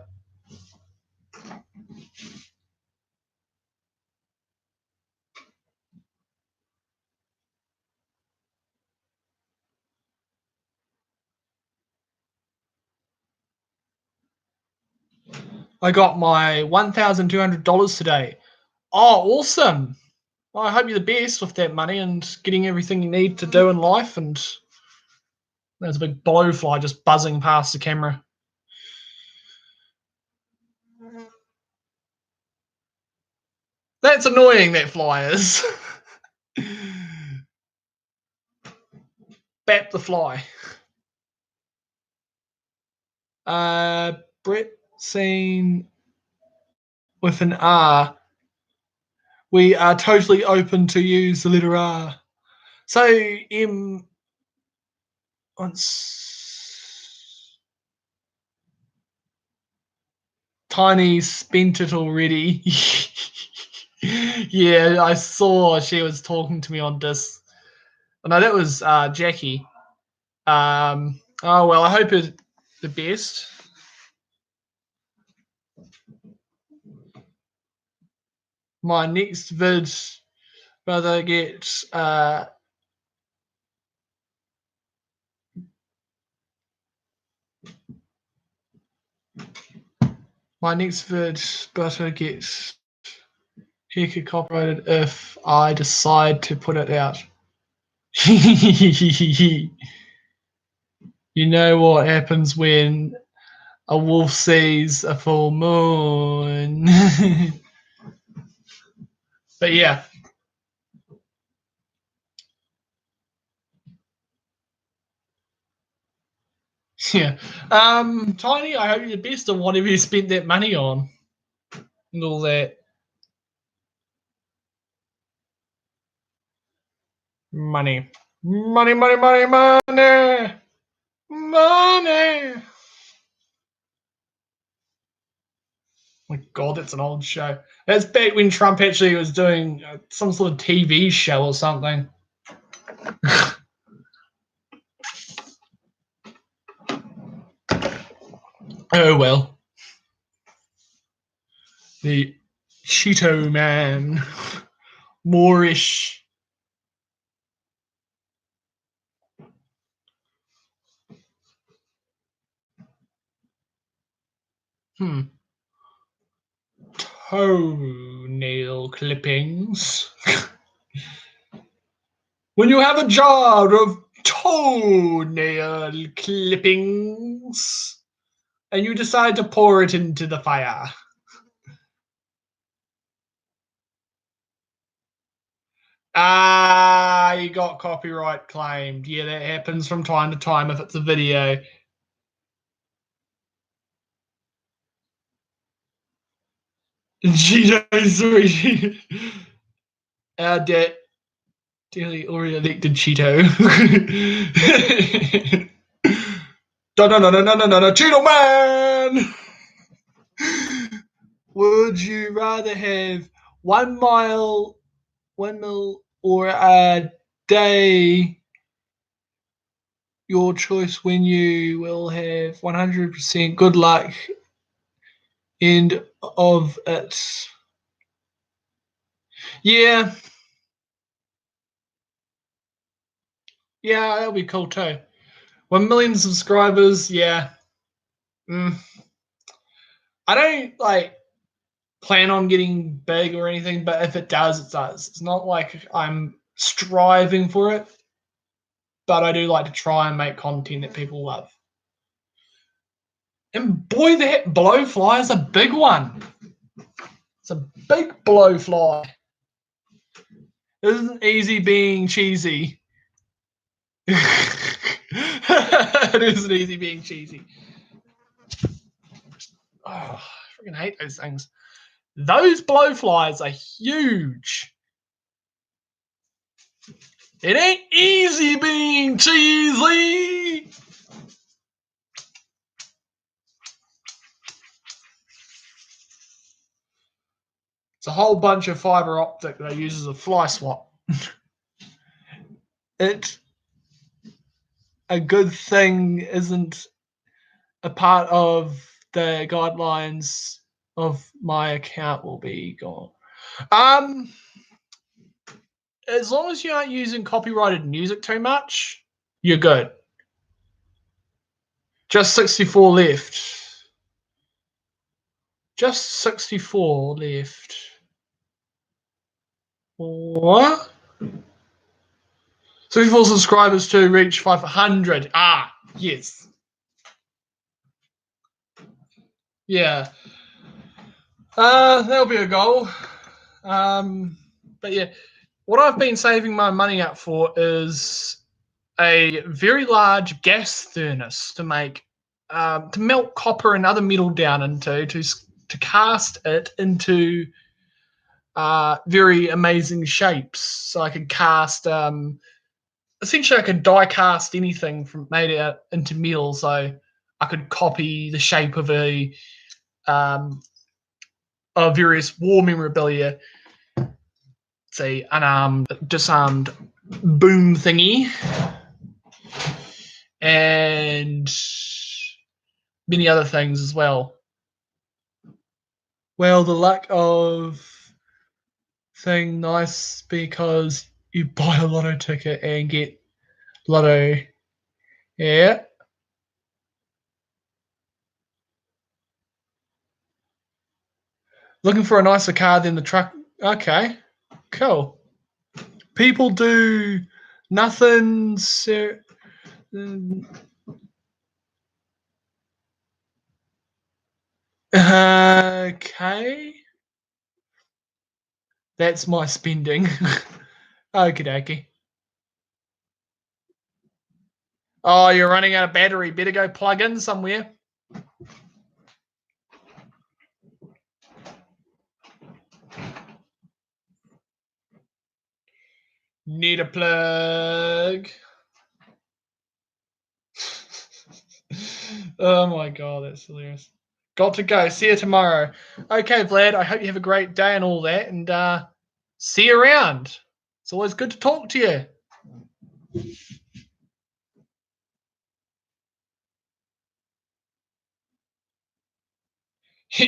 I got my $1,200 today. Oh, awesome. Well, I hope you're the best with that money and getting everything you need to do in life. And there's a big blowfly just buzzing past the camera. That's annoying, that fly is. Bap the fly. Brett seen with an R. We are totally open to use the letter R. So, once Tiny spent it already. Yeah, I saw she was talking to me on this. Oh, no, that was Jackie. Oh, well, I hope it's the best. My next vid, rather get my next vid better get Heka copyrighted if I decide to put it out. You know what happens when a wolf sees a full moon. But yeah. Yeah. Tiny, I hope you're the best on whatever you spent that money on. And all that. Money. Money, money, money, money. Money. My God, that's an old show. That's back when Trump actually was doing some sort of TV show or something. Oh well. The Cheeto Man. Moorish. Toenail clippings. When you have a jar of toenail clippings and you decide to pour it into the fire. Ah, you got copyright claimed. Yeah, that happens from time to time if it's a video. Cheetos 3. Our daily already elected Cheeto. No, Cheeto Man! Would you rather have 1 mile, 1 mil, or a day? Your choice when you will have 100% good luck end of it. Yeah, yeah, that'll be cool too. 1 million subscribers, yeah. Mm. I don't plan on getting big or anything, but if it does, it does. It's not like I'm striving for it, but I do like to try and make content that people love. And boy, that blowfly is a big one. It's a big blowfly. It isn't easy being cheesy. It isn't easy being cheesy. Oh, I freaking hate those things. Those blowflies are huge. It ain't easy being cheesy. It's a whole bunch of fiber optic that I use as a fly swap. It a good thing isn't a part of the guidelines of my account will be gone. As long as you aren't using copyrighted music too much, you're good. Just 64 left. Just 64 left. What? 64 subscribers to reach 500. Ah, yes. Yeah. That'll be a goal. But yeah, what I've been saving my money up for is a very large gas furnace to make to melt copper and other metal down into to cast it into very amazing shapes. So I could cast essentially I could die cast anything from made out into metal. So I could copy the shape of various war memorabilia, say unarmed, disarmed boom thingy, and many other things as well. Well, the lack of thing nice because you buy a lotto ticket and get lotto. Yeah. Looking for a nicer car than the truck. Okay, cool. People do nothing. Okay. That's my spending. Okie dokie. Oh, you're running out of battery. Better go plug in somewhere. Need a plug. Oh my god, that's hilarious. Got to go. See you tomorrow. Okay, Vlad, I hope you have a great day and all that, and see you around. It's always good to talk to you.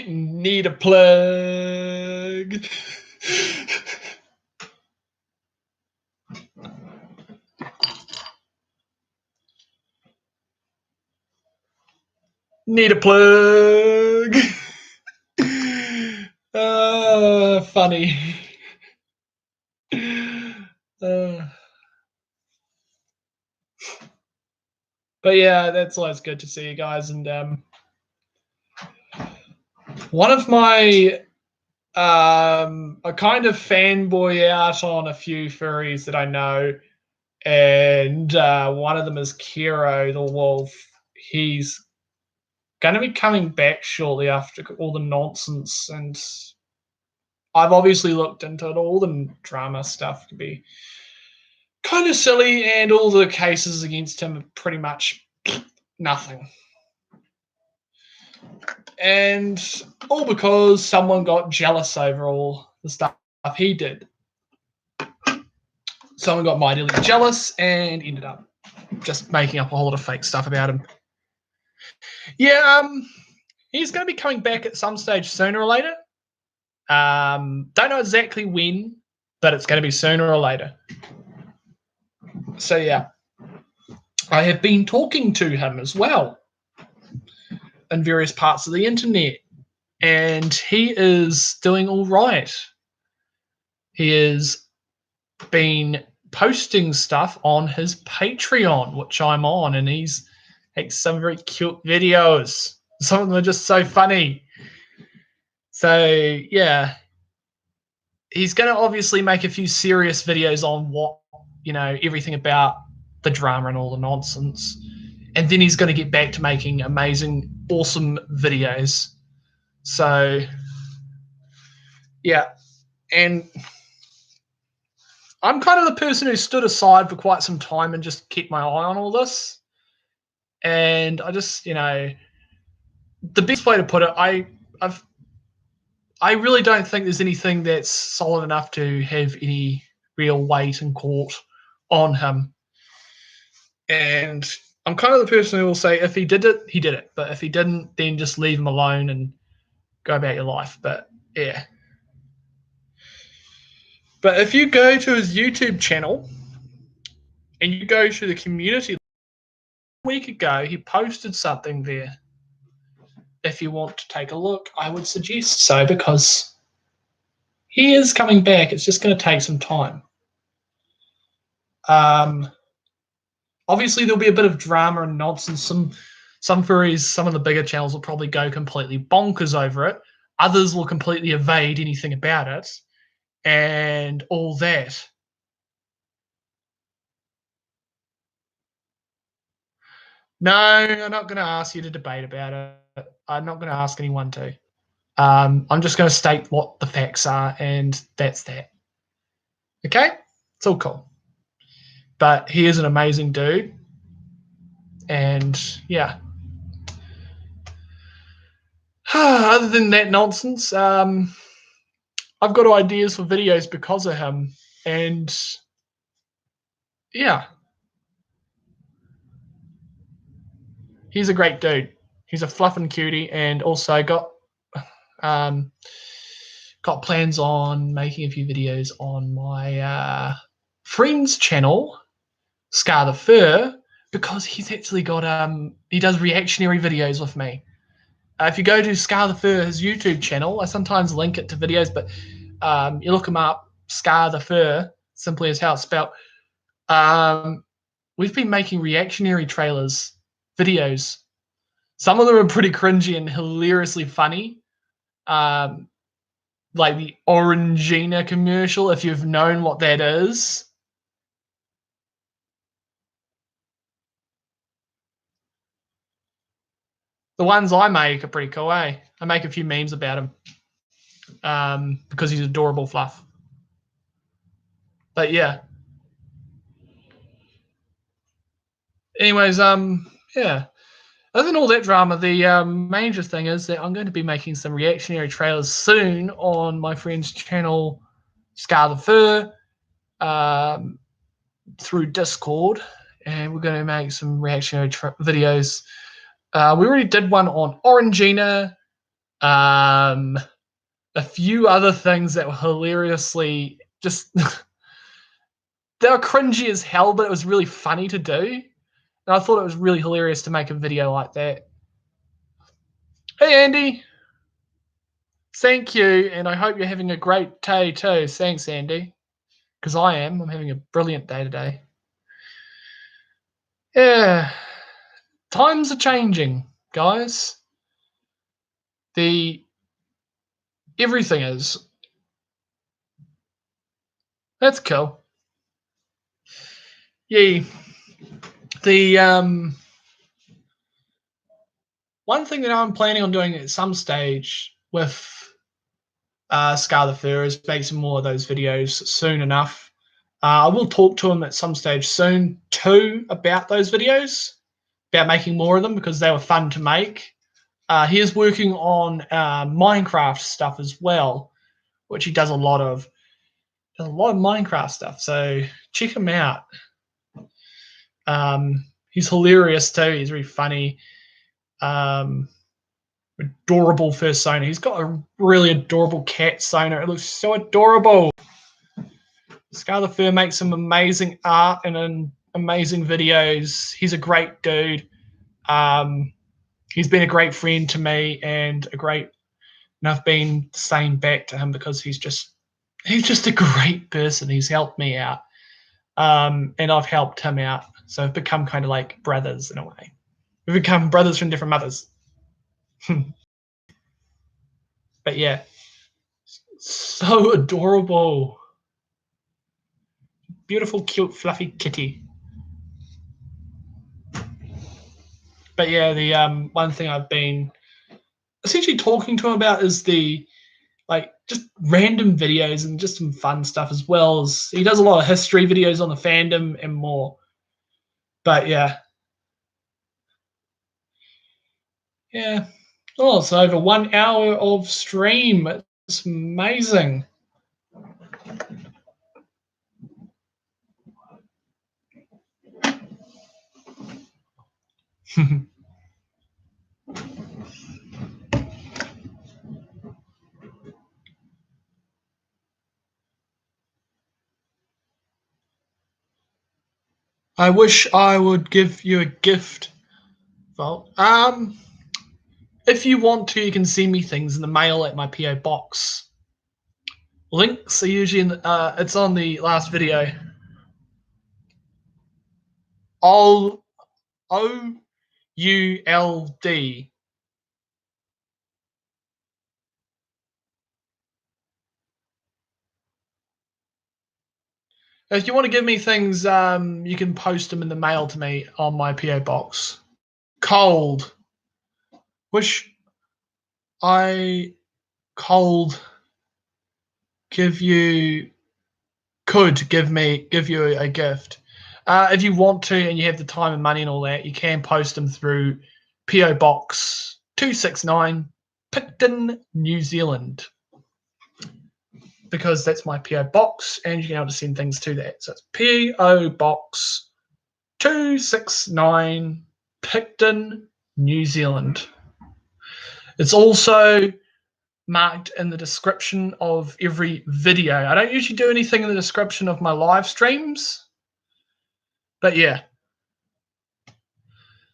Need a plug. Need a plug. Funny. But yeah, that's always good to see you guys. And one of my I kind of fanboy out on a few furries that I know, and one of them is Kiro the wolf. He's going to be coming back shortly after all the nonsense, and I've obviously looked into it. All the drama stuff can be kind of silly, and all the cases against him are pretty much nothing. And all because someone got jealous over all the stuff he did. Someone got mightily jealous and ended up just making up a whole lot of fake stuff about him. Yeah, he's going to be coming back at some stage sooner or later. Don't know exactly when, but it's going to be sooner or later. So yeah, I have been talking to him as well in various parts of the internet, and he is doing all right. He has been posting stuff on his Patreon, which I'm on, and he's makes some very cute videos. Some of them are just so funny. So yeah, he's going to obviously make a few serious videos on what, everything about the drama and all the nonsense. And then he's going to get back to making amazing, awesome videos. So yeah, and I'm kind of the person who stood aside for quite some time and just kept my eye on all this. And I just, the best way to put it, I really don't think there's anything that's solid enough to have any real weight in court on him. And I'm kind of the person who will say, if he did it, he did it. But if he didn't, then just leave him alone and go about your life. But yeah. But if you go to his YouTube channel and you go to the community, a week ago, he posted something there. If you want to take a look, I would suggest so, because he is coming back. It's just going to take some time. Obviously, there'll be a bit of drama and nonsense. Some furries, some of the bigger channels will probably go completely bonkers over it. Others will completely evade anything about it and all that. No, I'm not going to ask you to debate about it. I'm not going to ask anyone to. I'm just going to state what the facts are, and that's that. Okay? It's all cool. But he is an amazing dude. And yeah. Other than that nonsense, I've got ideas for videos because of him. And yeah. He's a great dude. He's a fluffing cutie, and also got plans on making a few videos on my friend's channel, Scar the Fur, because he's actually got he does reactionary videos with me. If you go to Scar the Fur, his YouTube channel, I sometimes link it to videos, but you look him up, Scar the Fur, simply as how it's spelled. We've been making reactionary trailers, videos. Some of them are pretty cringy and hilariously funny. Like the Orangina commercial, if you've known what that is. The ones I make are pretty cool, eh? I make a few memes about him because he's adorable fluff. But yeah. Anyways, yeah. Other than all that drama, the major thing is that I'm going to be making some reactionary trailers soon on my friend's channel, Scar the Fur, through Discord, and we're going to make some reactionary videos. We already did one on Orangina, a few other things that were hilariously just they were cringy as hell, but it was really funny to do. And I thought it was really hilarious to make a video like that. Hey, Andy. Thank you, and I hope you're having a great day too. Thanks, Andy. Because I am. I'm having a brilliant day today. Yeah. Times are changing, guys. The Everything is. That's cool. Yeah. The one thing that I'm planning on doing at some stage with Scar the Fur is make some more of those videos soon enough. I will talk to him at some stage soon too about those videos, about making more of them because they were fun to make. He is working on Minecraft stuff as well, which he does a lot of. Does a lot of Minecraft stuff, so check him out. He's hilarious too. He's really funny. Adorable persona. He's got a really adorable cat Sona. It looks so adorable. Scar the Fur makes some amazing art and amazing videos. He's a great dude. He's been a great friend to me and I've been saying back to him because he's just a great person. He's helped me out. And I've helped him out. So I've become kind of like brothers in a way. We've become brothers from different mothers. But yeah, so adorable. Beautiful, cute, fluffy kitty. But yeah, the one thing I've been essentially talking to him about is the just random videos and just some fun stuff as well. As he does a lot of history videos on the fandom and more. But yeah. Yeah. Oh, it's over 1 hour of stream. It's amazing. I wish I would give you a gift, Vault. If you want to, you can send me things in the mail at my PO box. Links are usually it's on the last video. OULD. If you want to give me things, you can post them in the mail to me on my PO box. Cold. Wish I could give you a gift. If you want to and you have the time and money and all that, you can post them through PO Box 269, Picton, New Zealand. Because that's my PO box, and you can be able to send things to that. So it's PO Box 269, Picton, New Zealand. It's also marked in the description of every video. I don't usually do anything in the description of my live streams, but yeah.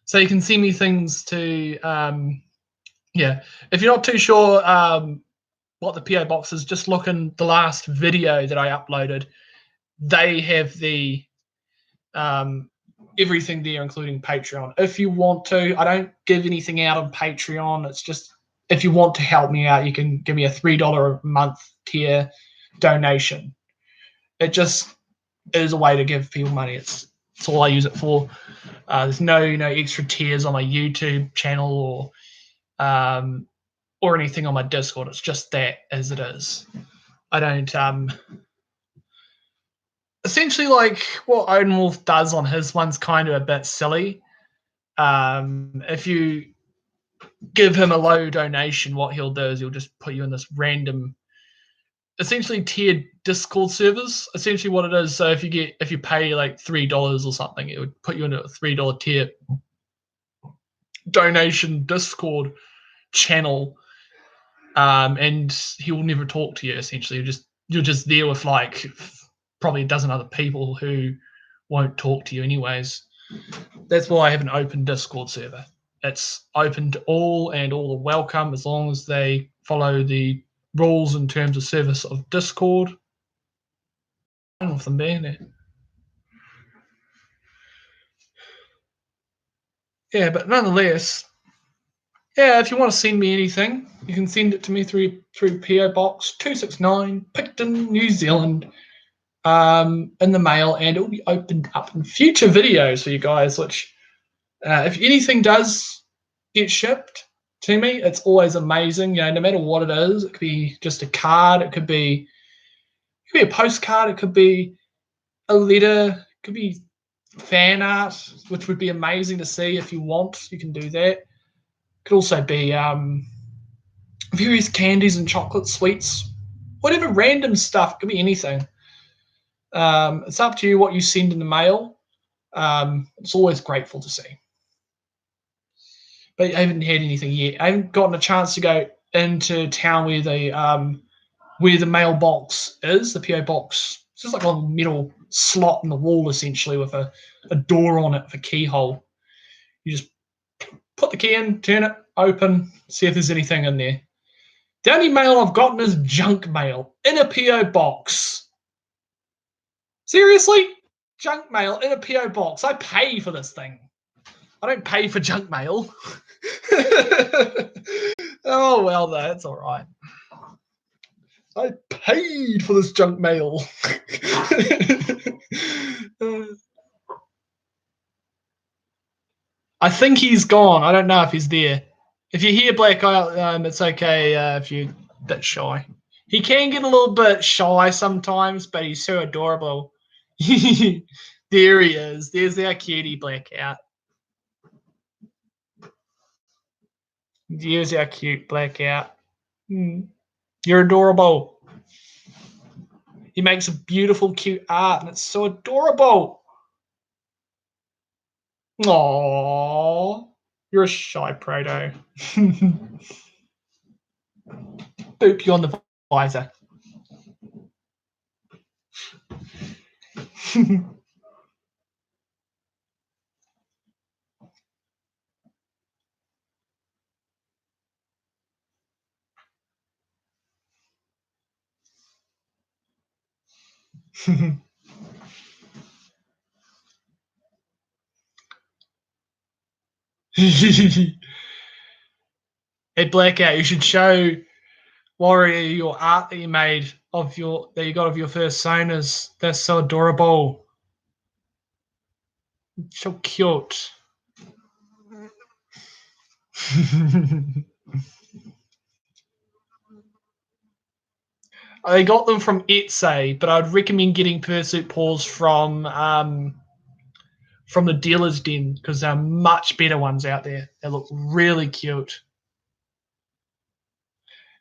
So you can send me things to, yeah. If you're not too sure what the PO box is, just look in the last video that I uploaded. They have the everything there, including Patreon. If you want to, I don't give anything out on Patreon. It's just if you want to help me out, you can give me a $3 a month tier donation. It just is a way to give people money. It's all I use it for. There's no extra tiers on my YouTube channel or anything on my Discord. It's just that as it is. I don't essentially like what Odin Wolf does on his one's kind of a bit silly. If you give him a low donation, what he'll do is he'll just put you in this random, essentially tiered Discord servers. Essentially, what it is. So if you pay like $3 or something, it would put you into a $3 tier donation Discord channel, and he will never talk to you. Essentially, you're just there with like probably a dozen other people who won't talk to you anyways. That's why I have an open Discord server. It's open to all, and all are welcome as long as they follow the rules and terms of service of Discord. I don't know if them being there. Yeah, but nonetheless, yeah, if you want to send me anything, you can send it to me through PO Box 269, Picton, New Zealand, in the mail, and it will be opened up in future videos for you guys. Which, if anything does get shipped to me, it's always amazing. No matter what it is, it could be just a card, it could be a postcard, it could be a letter, it could be fan art, which would be amazing to see. If you want, you can do that. It could also be various candies and chocolate sweets, whatever random stuff. It could be anything. It's up to you what you send in the mail. It's always grateful to see. But I haven't had anything yet. I haven't gotten a chance to go into town where the mailbox is, the PO box. It's just like a little metal slot in the wall, essentially, with a door on it for keyhole. You just put the key in, turn it, open, see if there's anything in there. The only mail I've gotten is junk mail in a PO box. Seriously? Junk mail in a PO box. I pay for this thing. I don't pay for junk mail. Oh, well, that's all right. I paid for this junk mail. I think he's gone. I don't know if he's there. If you hear Black Eye, it's okay if you're a bit shy. He can get a little bit shy sometimes, but he's so adorable. There he is. There's our cutie Blackout. There's our cute Blackout. You're adorable. He makes a beautiful, cute art, and it's so adorable. Aww. You're a shy Proto. Boop you on the visor. Hey, Blackout, you should show Warrior your art that you made of your first Sonas. That's so adorable. So cute. I got them from Etsy, but I'd recommend getting Pursuit Paws from the dealer's den because there are much better ones out there. They look really cute.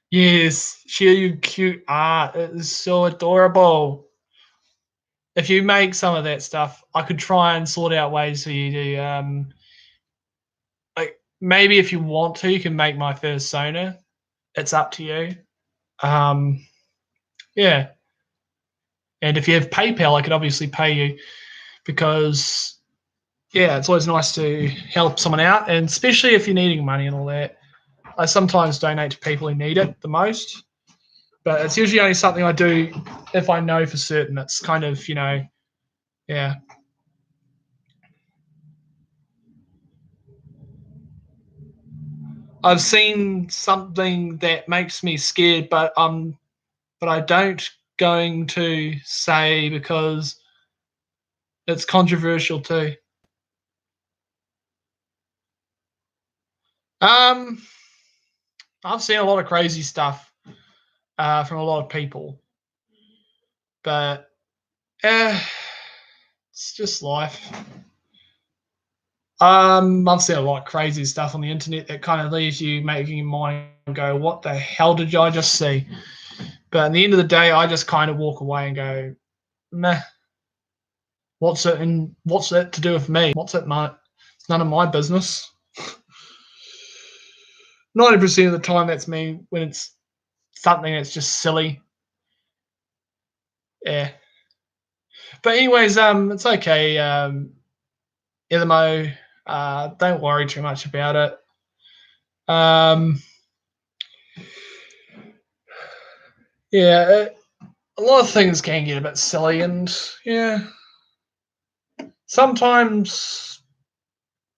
Yes, share your cute art. It is so adorable. If you make some of that stuff, I could try and sort out ways for you to like maybe if you want to, you can make my first Sona. It's up to you. Yeah. And if you have PayPal, I could obviously pay you because yeah, it's always nice to help someone out, and especially if you're needing money and all that. I sometimes donate to people who need it the most, but it's usually only something I do if I know for certain. It's kind of, yeah. I've seen something that makes me scared, but I don't going to say because it's controversial too. I've seen a lot of crazy stuff from a lot of people, but it's just life. I've seen a lot of crazy stuff on the internet that kind of leaves you making your mind go, "What the hell did I just see?" But at the end of the day, I just kind of walk away and go, "Meh. What's it to do with me? It's none of my business." 90% of the time, that's me when it's something that's just silly. Yeah. But anyways, it's okay. Ilimo, don't worry too much about it. Yeah, a lot of things can get a bit silly, and yeah, sometimes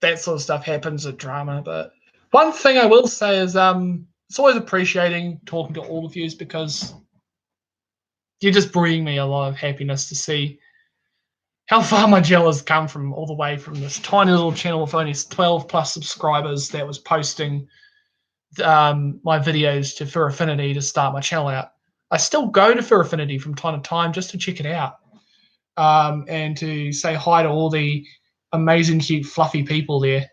that sort of stuff happens at drama, but One thing I will say is it's always appreciating talking to all of you because you're just bringing me a lot of happiness to see how far my gel has come from, all the way from this tiny little channel with only 12 plus subscribers that was posting my videos to Fur Affinity to start my channel out. I still go to Fur Affinity from time to time just to check it out and to say hi to all the amazing, cute, fluffy people there.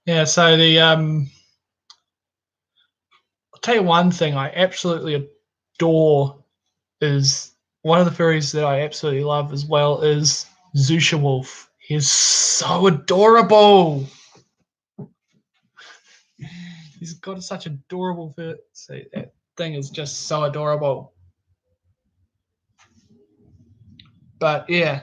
Yeah, so I'll tell you one thing I absolutely adore is one of the furries that I absolutely love as well is Zusha Wolf. He's so adorable. He's got such adorable fur. So that thing is just so adorable. But yeah,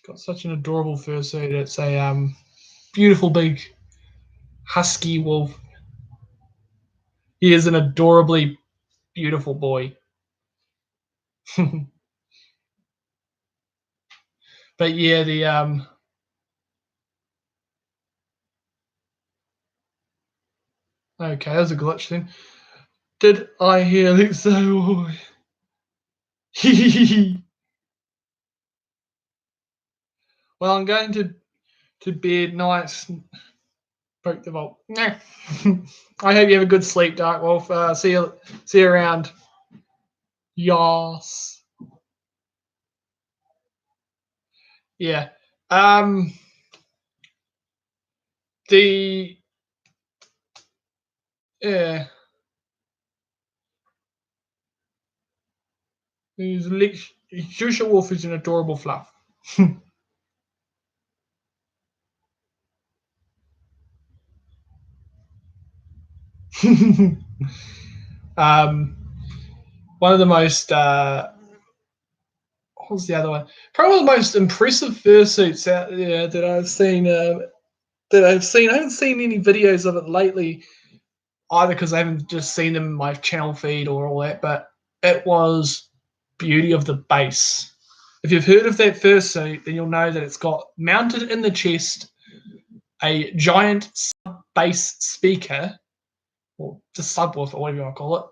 got such an adorable fursuit. It's a beautiful big husky wolf. He is an adorably beautiful boy. But yeah, the okay, there's a glitch then. Did I hear Alexa? Well, I'm going to bed. Nice. Broke the vault. Nah. I hope you have a good sleep, Dark Wolf. See you around. Yas. Yeah. The yeah. Jusha Wolf is an adorable fluff. One of the most what was the other one? Probably the most impressive fursuits out there that I've seen. I haven't seen any videos of it lately, either because I haven't just seen them in my channel feed or all that. But it was Beauty of the Bass. If you've heard of that fursuit, then you'll know that it's got mounted in the chest a giant bass speaker, or just subwoofer, or whatever you want to call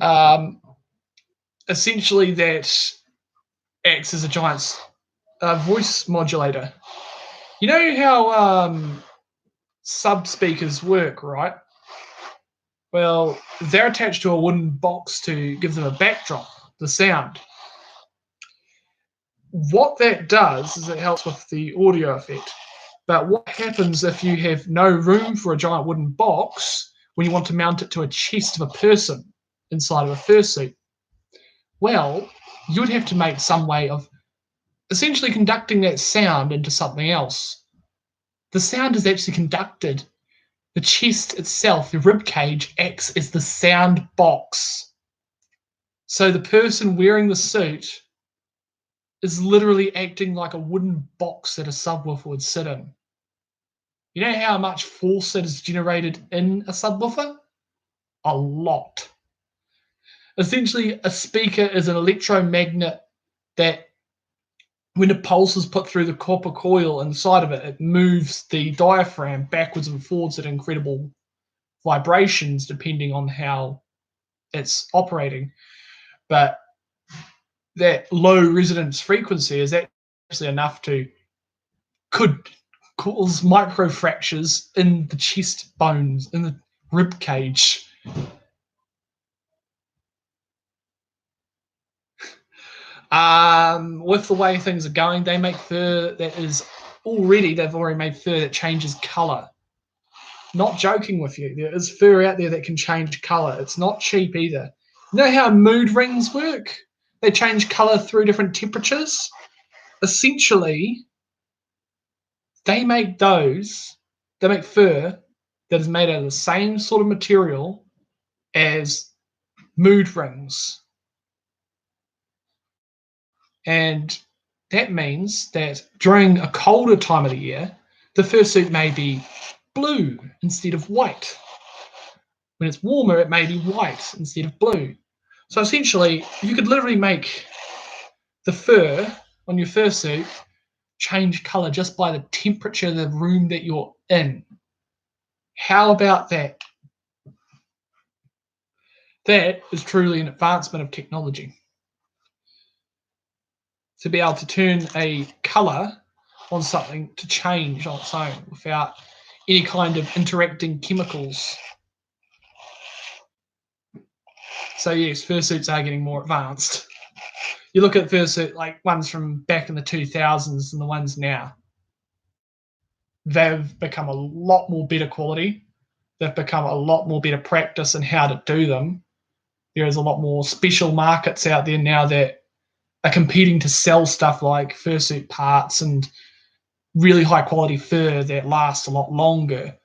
it. Essentially, that acts as a giant voice modulator. You know how sub speakers work, right? Well, they're attached to a wooden box to give them a backdrop, the sound. What that does is it helps with the audio effect. But what happens if you have no room for a giant wooden box when you want to mount it to a chest of a person inside of a fursuit? Well, you would have to make some way of essentially conducting that sound into something else. The sound is actually conducted. The chest itself, the rib cage, acts as the sound box. So the person wearing the suit is literally acting like a wooden box that a subwoofer would sit in. You know how much force that is generated in a subwoofer? A lot. Essentially, a speaker is an electromagnet that, when a pulse is put through the copper coil inside of it, it moves the diaphragm backwards and forwards at incredible vibrations depending on how it's operating. But that low resonance frequency is actually enough to could cause microfractures in the chest bones, in the rib cage. With the way things are going, they make fur that is they've already made fur that changes color. Not joking with you, there is fur out there that can change color. It's not cheap either. You know how mood rings work? They change color through different temperatures. Essentially, they make fur that is made out of the same sort of material as mood rings. And that means that during a colder time of the year, the fursuit may be blue instead of white. When it's warmer, it may be white instead of blue. So essentially, you could literally make the fur on your fursuit change color just by the temperature of the room that you're in. How about that? That is truly an advancement of technology. To be able to turn a color on something to change on its own without any kind of interacting chemicals. So yes, fursuits are getting more advanced. You look at fursuit like ones from back in the 2000s and the ones now. They've become a lot more better quality. They've become a lot more better practice in how to do them. There is a lot more special markets out there now that are competing to sell stuff like fursuit parts and really high quality fur that lasts a lot longer.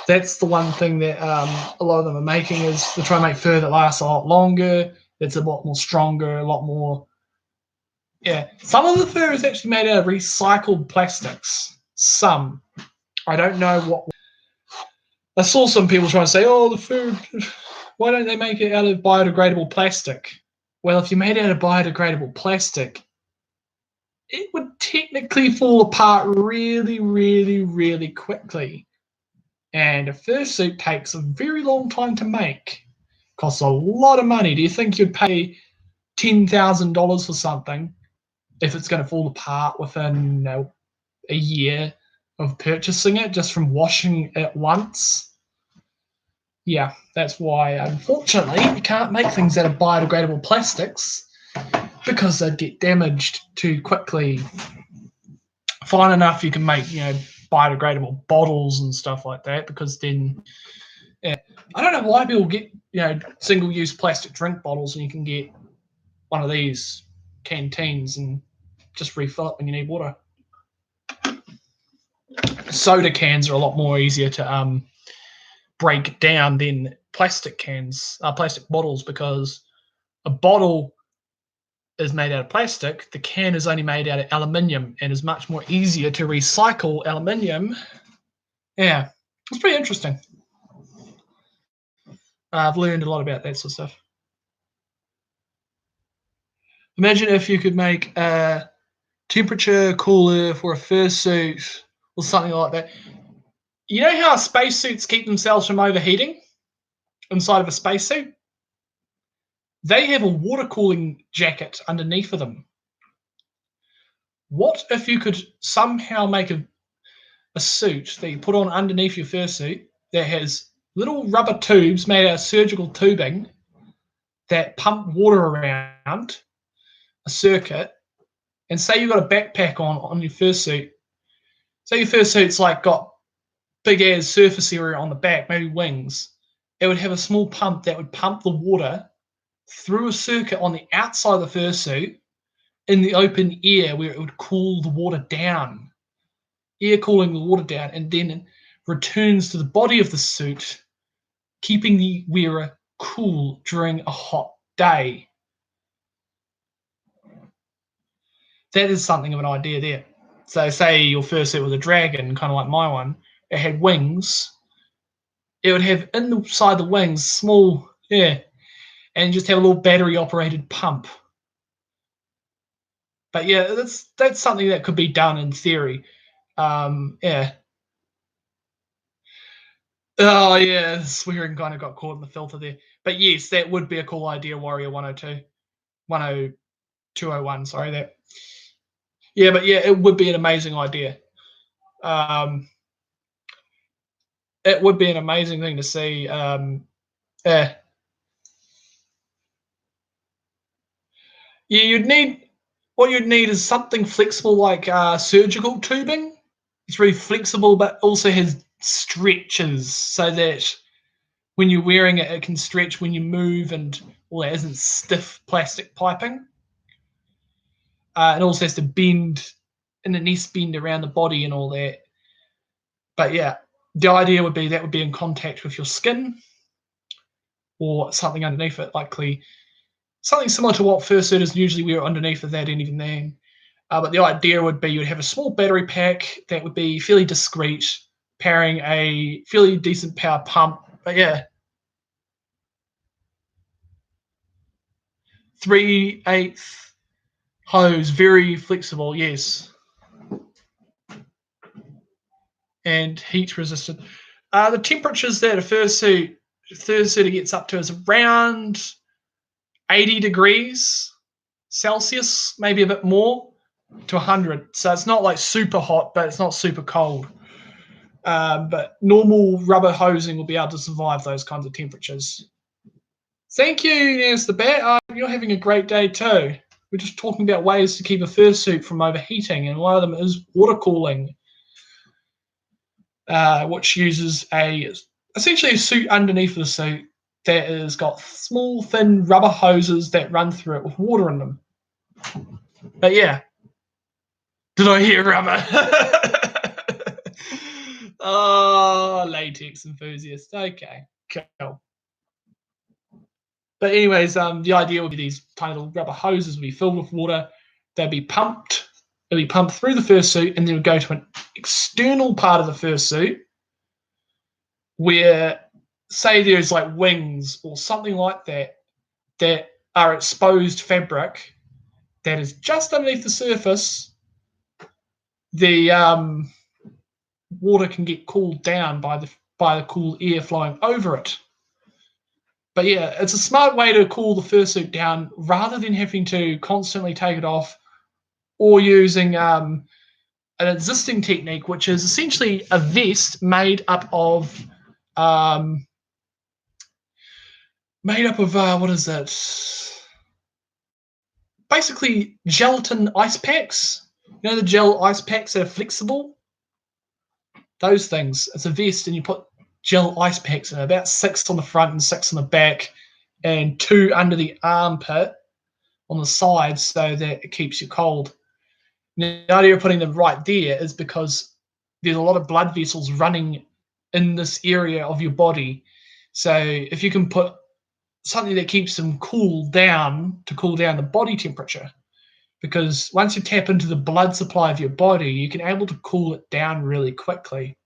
That's the one thing that a lot of them are making, is they're trying to make fur that lasts a lot longer, that's a lot more stronger, a lot more. Yeah, some of the fur is actually made out of recycled plastics. Some. I don't know what. I saw some people trying to say, oh, the fur, why don't they make it out of biodegradable plastic? Well, if you made it out of biodegradable plastic, it would technically fall apart really, really, really quickly. And a fursuit takes a very long time to make. Costs a lot of money. Do you think you'd pay $10,000 for something if it's going to fall apart within a year of purchasing it just from washing it once? Yeah, that's why, unfortunately, you can't make things out of biodegradable plastics because they'd get damaged too quickly. Fine enough, you can make, biodegradable bottles and stuff like that, because then, I don't know why people get, single-use plastic drink bottles and you can get one of these canteens and just refill it when you need water. Soda cans are a lot more easier to break down than plastic cans, plastic bottles, because a bottle is made out of plastic, the can is only made out of aluminium and is much more easier to recycle aluminium. Yeah, it's pretty interesting. I've learned a lot about that sort of stuff. Imagine if you could make a temperature cooler for a fursuit or something like that. You know how spacesuits keep themselves from overheating inside of a spacesuit? They have a water cooling jacket underneath of them. What if you could somehow make a suit that you put on underneath your fursuit that has little rubber tubes made out of surgical tubing that pump water around a circuit, and say you've got a backpack on your fursuit. Say your fursuit's like got big ass surface area on the back, maybe wings. It would have a small pump that would pump the water through a circuit on the outside of the fursuit in the open air, where it would cool the water down, air cooling the water down, and then returns to the body of the suit, keeping the wearer cool during a hot day. That is something of an idea there. So say your fursuit was a dragon, kind of like my one, it had wings. It would have inside the wings small, and just have a little battery operated pump. But yeah, that's something that could be done in theory. Yeah. Oh yeah, swearing kind of got caught in the filter there. But yes, that would be a cool idea, Warrior 102. 201, sorry, that. Yeah, but yeah, it would be an amazing idea. It would be an amazing thing to see. Yeah, you'd need, what you'd need is something flexible like surgical tubing. It's really flexible, but also has stretches so that when you're wearing it, it can stretch when you move, and all that isn't stiff plastic piping. It also has to bend in the nest bend around the body and all that. But yeah, The idea would be that would be in contact with your skin or something underneath it, likely something similar to what fursuiters usually wear underneath of that, and even then. But the idea would be you'd have a small battery pack that would be fairly discreet, powering a fairly decent power pump. But yeah, 3/8 hose, very flexible, yes, and heat resistant. The temperatures that a fursuiter gets up to is around 80 degrees Celsius, maybe a bit more, to 100. So it's not like super hot, but it's not super cold. But normal rubber hosing will be able to survive those kinds of temperatures. Thank you, Nance the Bat. You're having a great day too. We're just talking about ways to keep a fursuit from overheating, and one of them is water cooling, which uses essentially a suit underneath the suit that has got small, thin rubber hoses that run through it with water in them. But yeah, did I hear rubber? Oh, latex enthusiast. Okay, cool. But anyways, the idea would be these tiny little rubber hoses would be filled with water. They'd be pumped. It'd be pumped through the fursuit, and then it would go to an external part of the fursuit where, say, there's like wings or something like that that are exposed fabric that is just underneath the surface. The water can get cooled down by the cool air flowing over it. But yeah, it's a smart way to cool the fursuit down rather than having to constantly take it off or using an existing technique, which is essentially a vest made up of what is it? Basically, gelatin ice packs. You know the gel ice packs that are flexible? Those things. It's a vest, and you put gel ice packs in it, about 6 on the front and 6 on the back, and 2 under the armpit on the sides so that it keeps you cold. And the idea of putting them right there is because there's a lot of blood vessels running in this area of your body. So if you can put something that keeps them cool down to cool down the body temperature, because once you tap into the blood supply of your body, you can able to cool it down really quickly.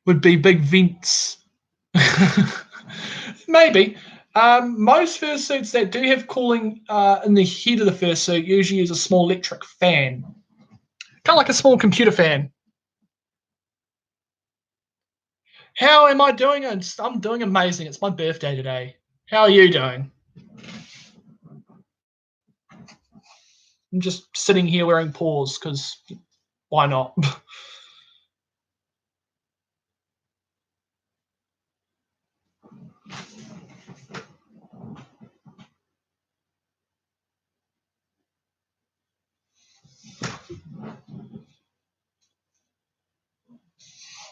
Would be big vents. Maybe. Most fursuits that do have cooling in the head of the fursuit usually use a small electric fan. Kind of like a small computer fan. How am I doing? I'm doing amazing. It's my birthday today. How are you doing? I'm just sitting here wearing paws because why not?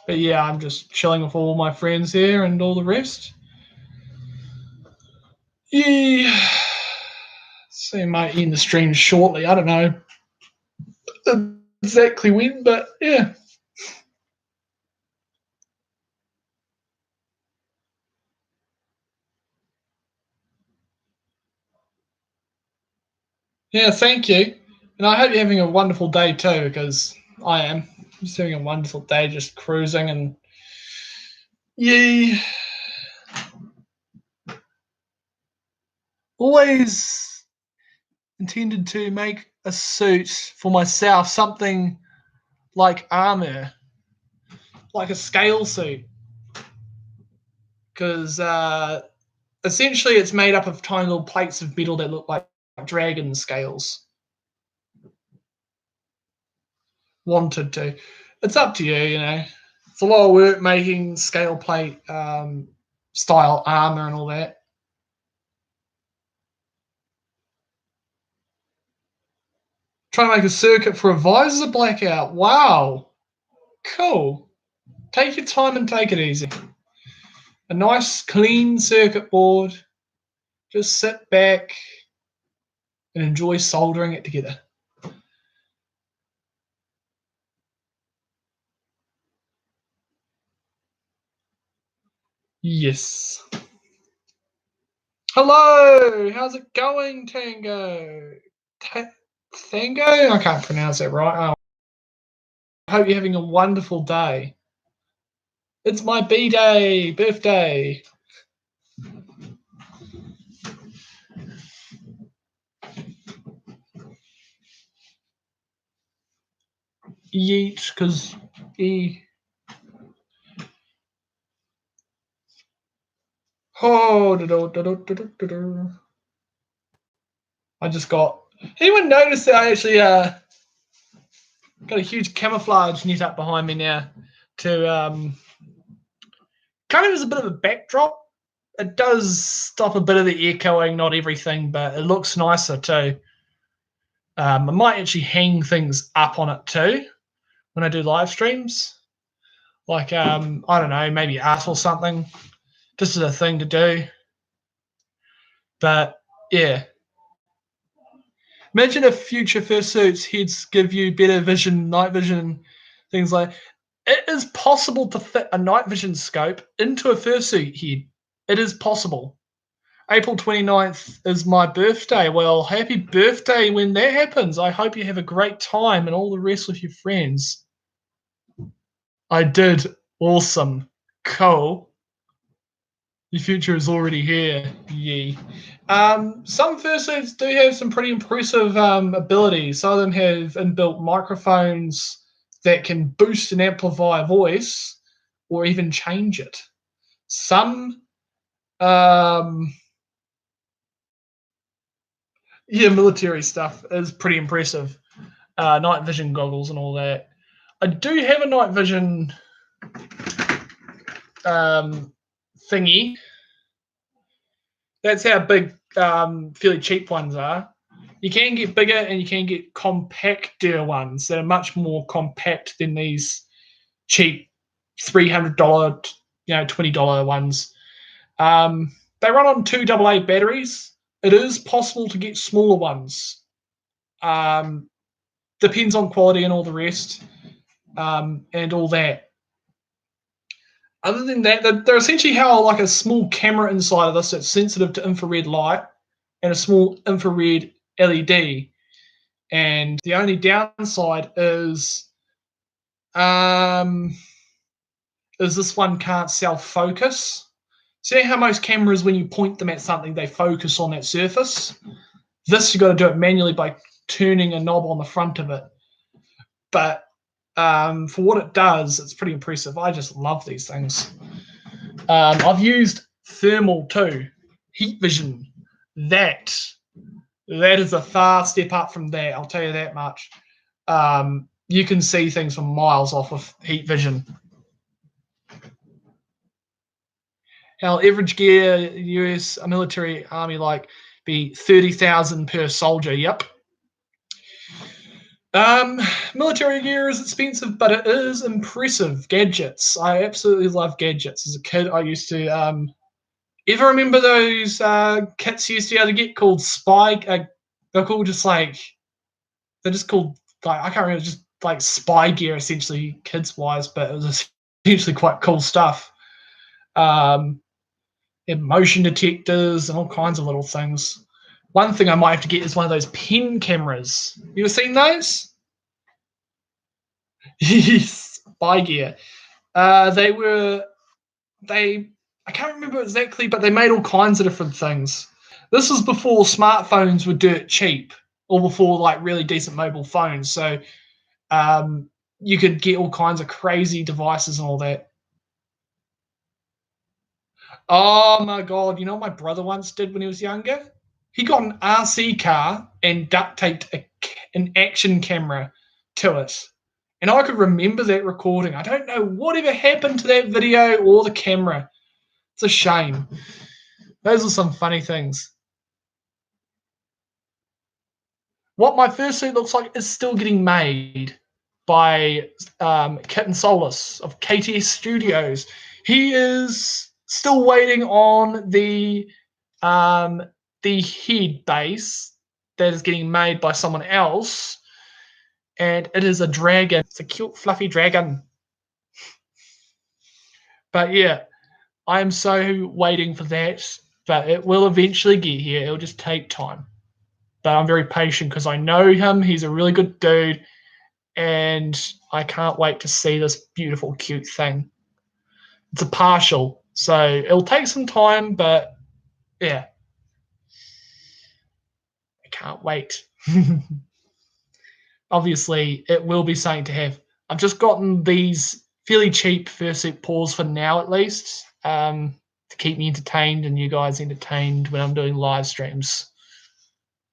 But yeah, I'm just chilling with all my friends here and all the rest. Yeah. So I might end the stream shortly. I don't know exactly when, but yeah. Yeah, thank you. And I hope you're having a wonderful day too, because I am. Just having a wonderful day, just cruising and yeah. Always intended to make a suit for myself, something like armor, like a scale suit, because essentially it's made up of tiny little plates of metal that look like dragon scales. Wanted to. It's up to you, you know. It's a lot of work making scale plate style armor and all that. Trying to make a circuit for a visor blackout. Wow. Cool. Take your time and take it easy. A nice clean circuit board. Just sit back and enjoy soldering it together. Yes. Hello, how's it going, Tango? Tango? I can't pronounce that right. Oh, I hope you're having a wonderful day. It's my B-day, birthday. Yeet, because E. Oh, I just got. Anyone notice that I actually got a huge camouflage net up behind me now to kind of as a bit of a backdrop. It does stop a bit of the echoing, not everything, but it looks nicer too. I might actually hang things up on it too when I do live streams. Like, I don't know, maybe art or something. Just as a thing to do. But, yeah. Imagine if future fursuits heads give you better vision, night vision, things like. It is possible to fit a night vision scope into a fursuit head. It is possible. April 29th is my birthday. Well, happy birthday when that happens. I hope you have a great time and all the rest with your friends. I did. Awesome. Cool. Your future is already here. Yee. Some fursuits do have some pretty impressive abilities. Some of them have inbuilt microphones that can boost and amplify a voice or even change it. Some military stuff is pretty impressive. Night vision goggles and all that. I do have a night vision thingy. That's how big fairly cheap ones are. You can get bigger and you can get compacter ones that are much more compact than these cheap $300, $20 ones. They run on 2 AA batteries. It is possible to get smaller ones. Depends on quality and all the rest, and all that. Other than that, they're essentially how like a small camera inside of this that's sensitive to infrared light and a small infrared LED. And the only downside is this one can't self-focus. See how most cameras, when you point them at something, they focus on that surface? This, you've got to do it manually by turning a knob on the front of it. But for what it does, it's pretty impressive. I just love these things. I've used thermal too, heat vision. That is a far step up from that. I'll tell you that much. You can see things from miles off with heat vision. Our average gear, US military army, like be 30,000 per soldier. Yep. Military gear is expensive, but it is impressive. Gadgets. I absolutely love gadgets. As a kid, I used to. Ever remember those kits you used to be able to get called spy? They're called just like. They're just called like I can't remember. Just like spy gear, essentially, kids wise, but it was essentially quite cool stuff. Motion detectors and all kinds of little things. One thing I might have to get is one of those pen cameras. You ever seen those? Yes, spy gear. I can't remember exactly, but they made all kinds of different things. This was before smartphones were dirt cheap, or before like really decent mobile phones. So you could get all kinds of crazy devices and all that. Oh my god! You know what my brother once did when he was younger? He got an RC car and duct taped an action camera to it. And I could remember that recording. I don't know whatever happened to that video or the camera. It's a shame. Those are some funny things. What my fursuit looks like is still getting made by Kitten Solis of KTS Studios. He is still waiting on the head base that is getting made by someone else, and it is a dragon. It's a cute, fluffy dragon. But yeah, I am so waiting for that, but it will eventually get here. It'll just take time. But I'm very patient because I know him. He's a really good dude, and I can't wait to see this beautiful, cute thing. It's a partial, so it'll take some time, but yeah, I can't wait. Obviously, it will be something to have. I've just gotten these fairly cheap fursuit paws for now, at least, to keep me entertained and you guys entertained when I'm doing live streams.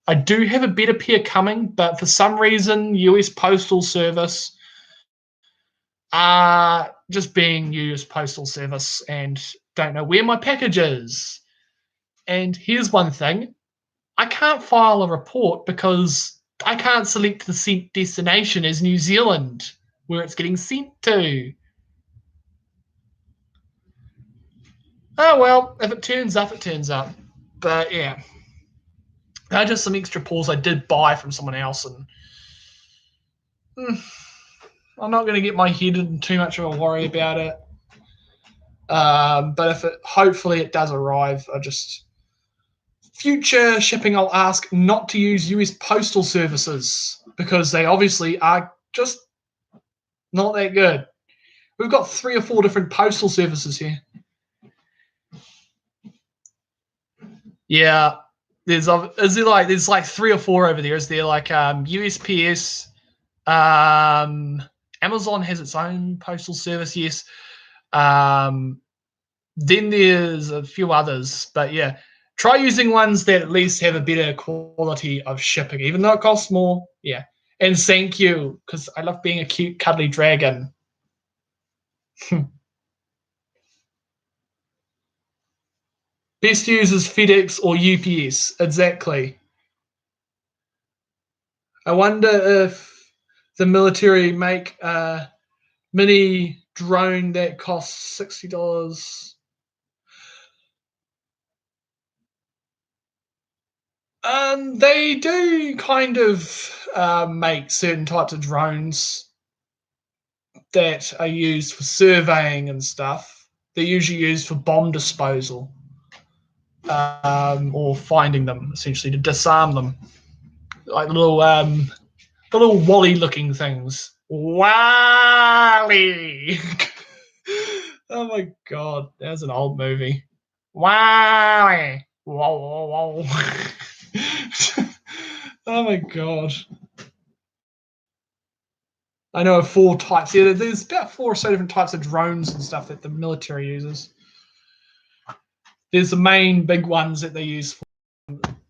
I do have a better pair coming, but for some reason, US Postal Service are just being US Postal Service and don't know where my package is. And here's one thing. I can't file a report because I can't select the sent destination as New Zealand, where it's getting sent to. Oh well, if it turns up, it turns up. But yeah. They're just some extra paws I did buy from someone else, and I'm not going to get my head in too much of a worry about it. But if hopefully it does arrive, future shipping, I'll ask not to use US postal services because they obviously are just not that good. We've got 3 or 4 different postal services here. Yeah. There's like 3 or 4 over there. Is there like USPS? Amazon has its own postal service, yes. Then there's a few others, but yeah, try using ones that at least have a better quality of shipping, even though it costs more. Yeah, and thank you because I love being a cute, cuddly dragon. Best uses FedEx or UPS. Exactly. I wonder if the military make a mini drone that costs $60. They do kind of make certain types of drones that are used for surveying and stuff. They're usually used for bomb disposal. Or finding them, essentially, to disarm them. Like the little Wally-looking things. Wally! Oh my god, that's an old movie. Wally! Whoa, whoa, whoa. Oh my god. I know of 4 types. Yeah, there's about 4 or so different types of drones and stuff that the military uses. There's the main big ones that they use for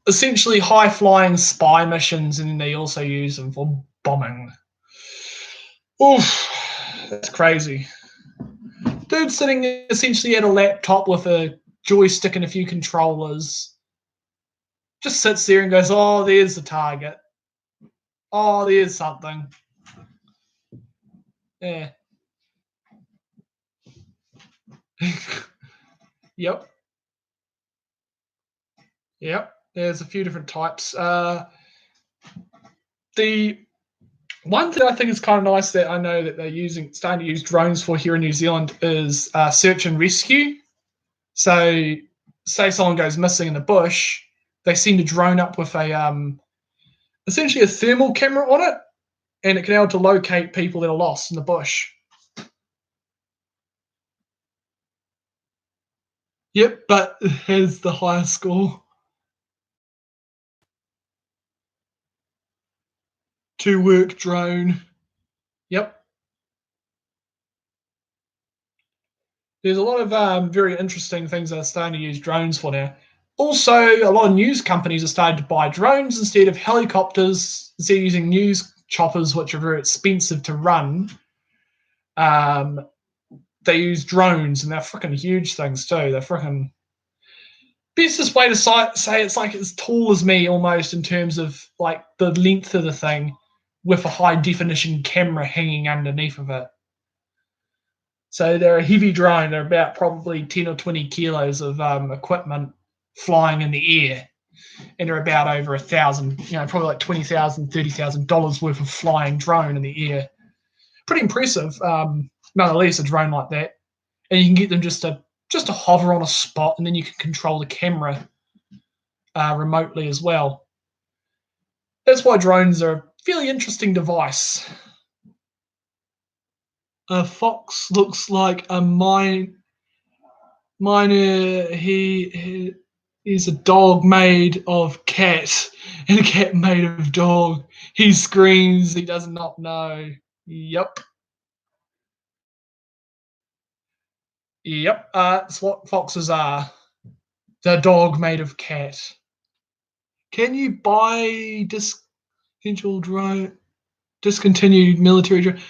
essentially high-flying spy missions, and then they also use them for bombing. Oof, that's crazy. Dude sitting essentially at a laptop with a joystick and a few controllers. Just sits there and goes, oh, there's the target. Oh, there's something. Yeah. Yep. Yep. There's a few different types. The one thing I think is kind of nice that I know that they're starting to use drones for here in New Zealand is search and rescue. So, say someone goes missing in the bush, they send a drone up with a essentially a thermal camera on it, and it can help to locate people that are lost in the bush. Yep, but it has the highest score. 2 work drone. Yep. There's a lot of very interesting things that are starting to use drones for now. Also, a lot of news companies are starting to buy drones instead of helicopters. Instead of using news choppers, which are very expensive to run, they use drones, and they're freaking huge things too. They're freaking... Bestest way to say it's like as tall as me almost in terms of like the length of the thing with a high definition camera hanging underneath of it. So they're a heavy drone. They're about probably 10 or 20 kilos of equipment flying in the air. And they're about over $1,000, probably like $20,000, $30,000 worth of flying drone in the air. Pretty impressive, nonetheless, a drone like that. And you can get them just to just to hover on a spot, and then you can control the camera remotely as well. That's why drones are a fairly interesting device. A fox looks like a miner. He is a dog made of cat, and a cat made of dog. He screams. He does not know. Yep. Yep. That's what foxes are. The dog made of cat. Can you buy discontinued military drone?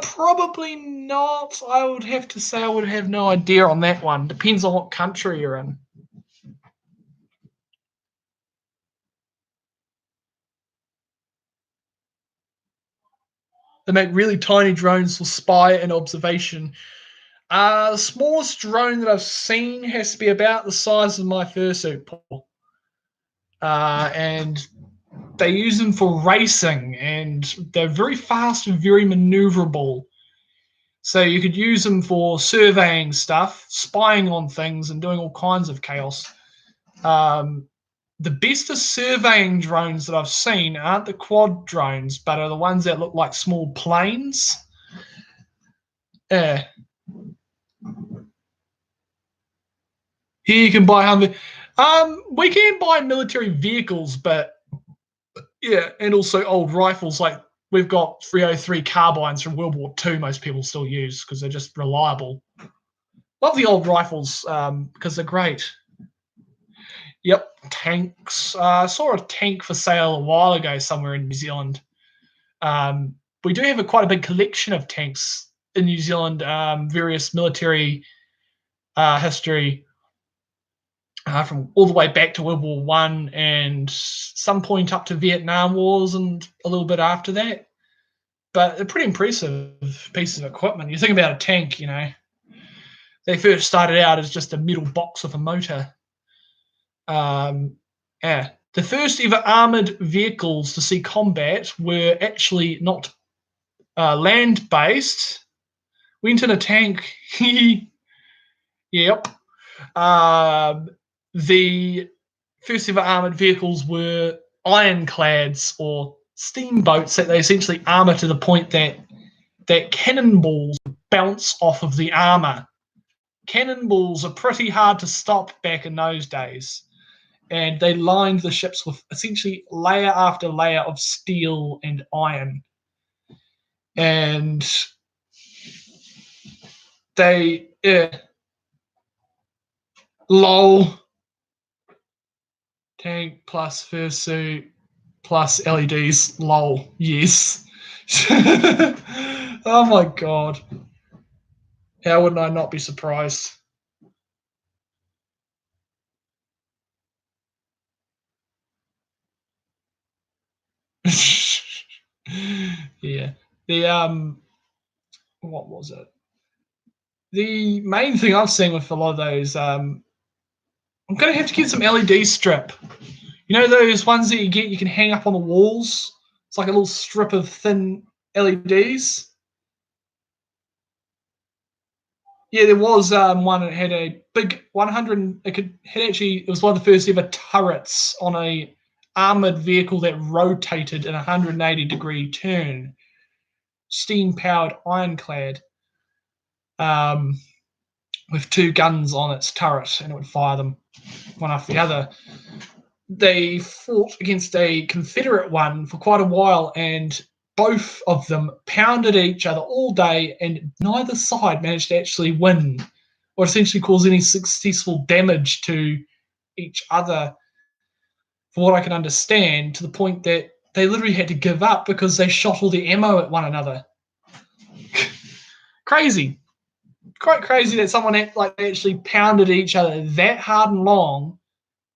Probably not. I would have to say I would have no idea on that one. Depends on what country you're in. They make really tiny drones for spy and observation. The smallest drone that I've seen has to be about the size of my fursuit, Paul. And they use them for racing, and they're very fast and very maneuverable. So you could use them for surveying stuff, spying on things, and doing all kinds of chaos. The best of surveying drones that I've seen aren't the quad drones, but are the ones that look like small planes. Yeah. Here you can buy Humvee. We can buy military vehicles, but yeah, and also old rifles. Like we've got 303 carbines from World War II. Most people still use because they're just reliable. Love the old rifles because they're great. Yep, tanks. I saw a tank for sale a while ago somewhere in New Zealand. We do have quite a big collection of tanks in New Zealand, various military history from all the way back to World War I and some point up to Vietnam Wars and a little bit after that. But they're pretty impressive pieces of equipment. You think about a tank, they first started out as just a metal box with a motor. The first ever armored vehicles to see combat were actually not land-based. Went in a tank. Yep. The first ever armored vehicles were ironclads or steamboats that they essentially armor to the point that cannonballs bounce off of the armor. Cannonballs are pretty hard to stop back in those days. And they lined the ships with essentially layer after layer of steel and iron. And they, lol, tank plus fursuit plus LEDs, lol, yes. Oh my god. How would I not be surprised? Yeah. What was it? The main thing I've seen with a lot of those, I'm gonna have to get some LED strip. You know those ones that you can hang up on the walls? It's like a little strip of thin LEDs. Yeah, there was one that had a big 100. It was one of the first ever turrets on a armored vehicle that rotated in a 180-degree turn, steam-powered ironclad, with two guns on its turret, and it would fire them one after the other. They fought against a Confederate one for quite a while, and both of them pounded each other all day, and neither side managed to actually win or essentially cause any successful damage to each other, for what I can understand, to the point that they literally had to give up because they shot all the ammo at one another. Crazy. Quite crazy that someone actually pounded each other that hard and long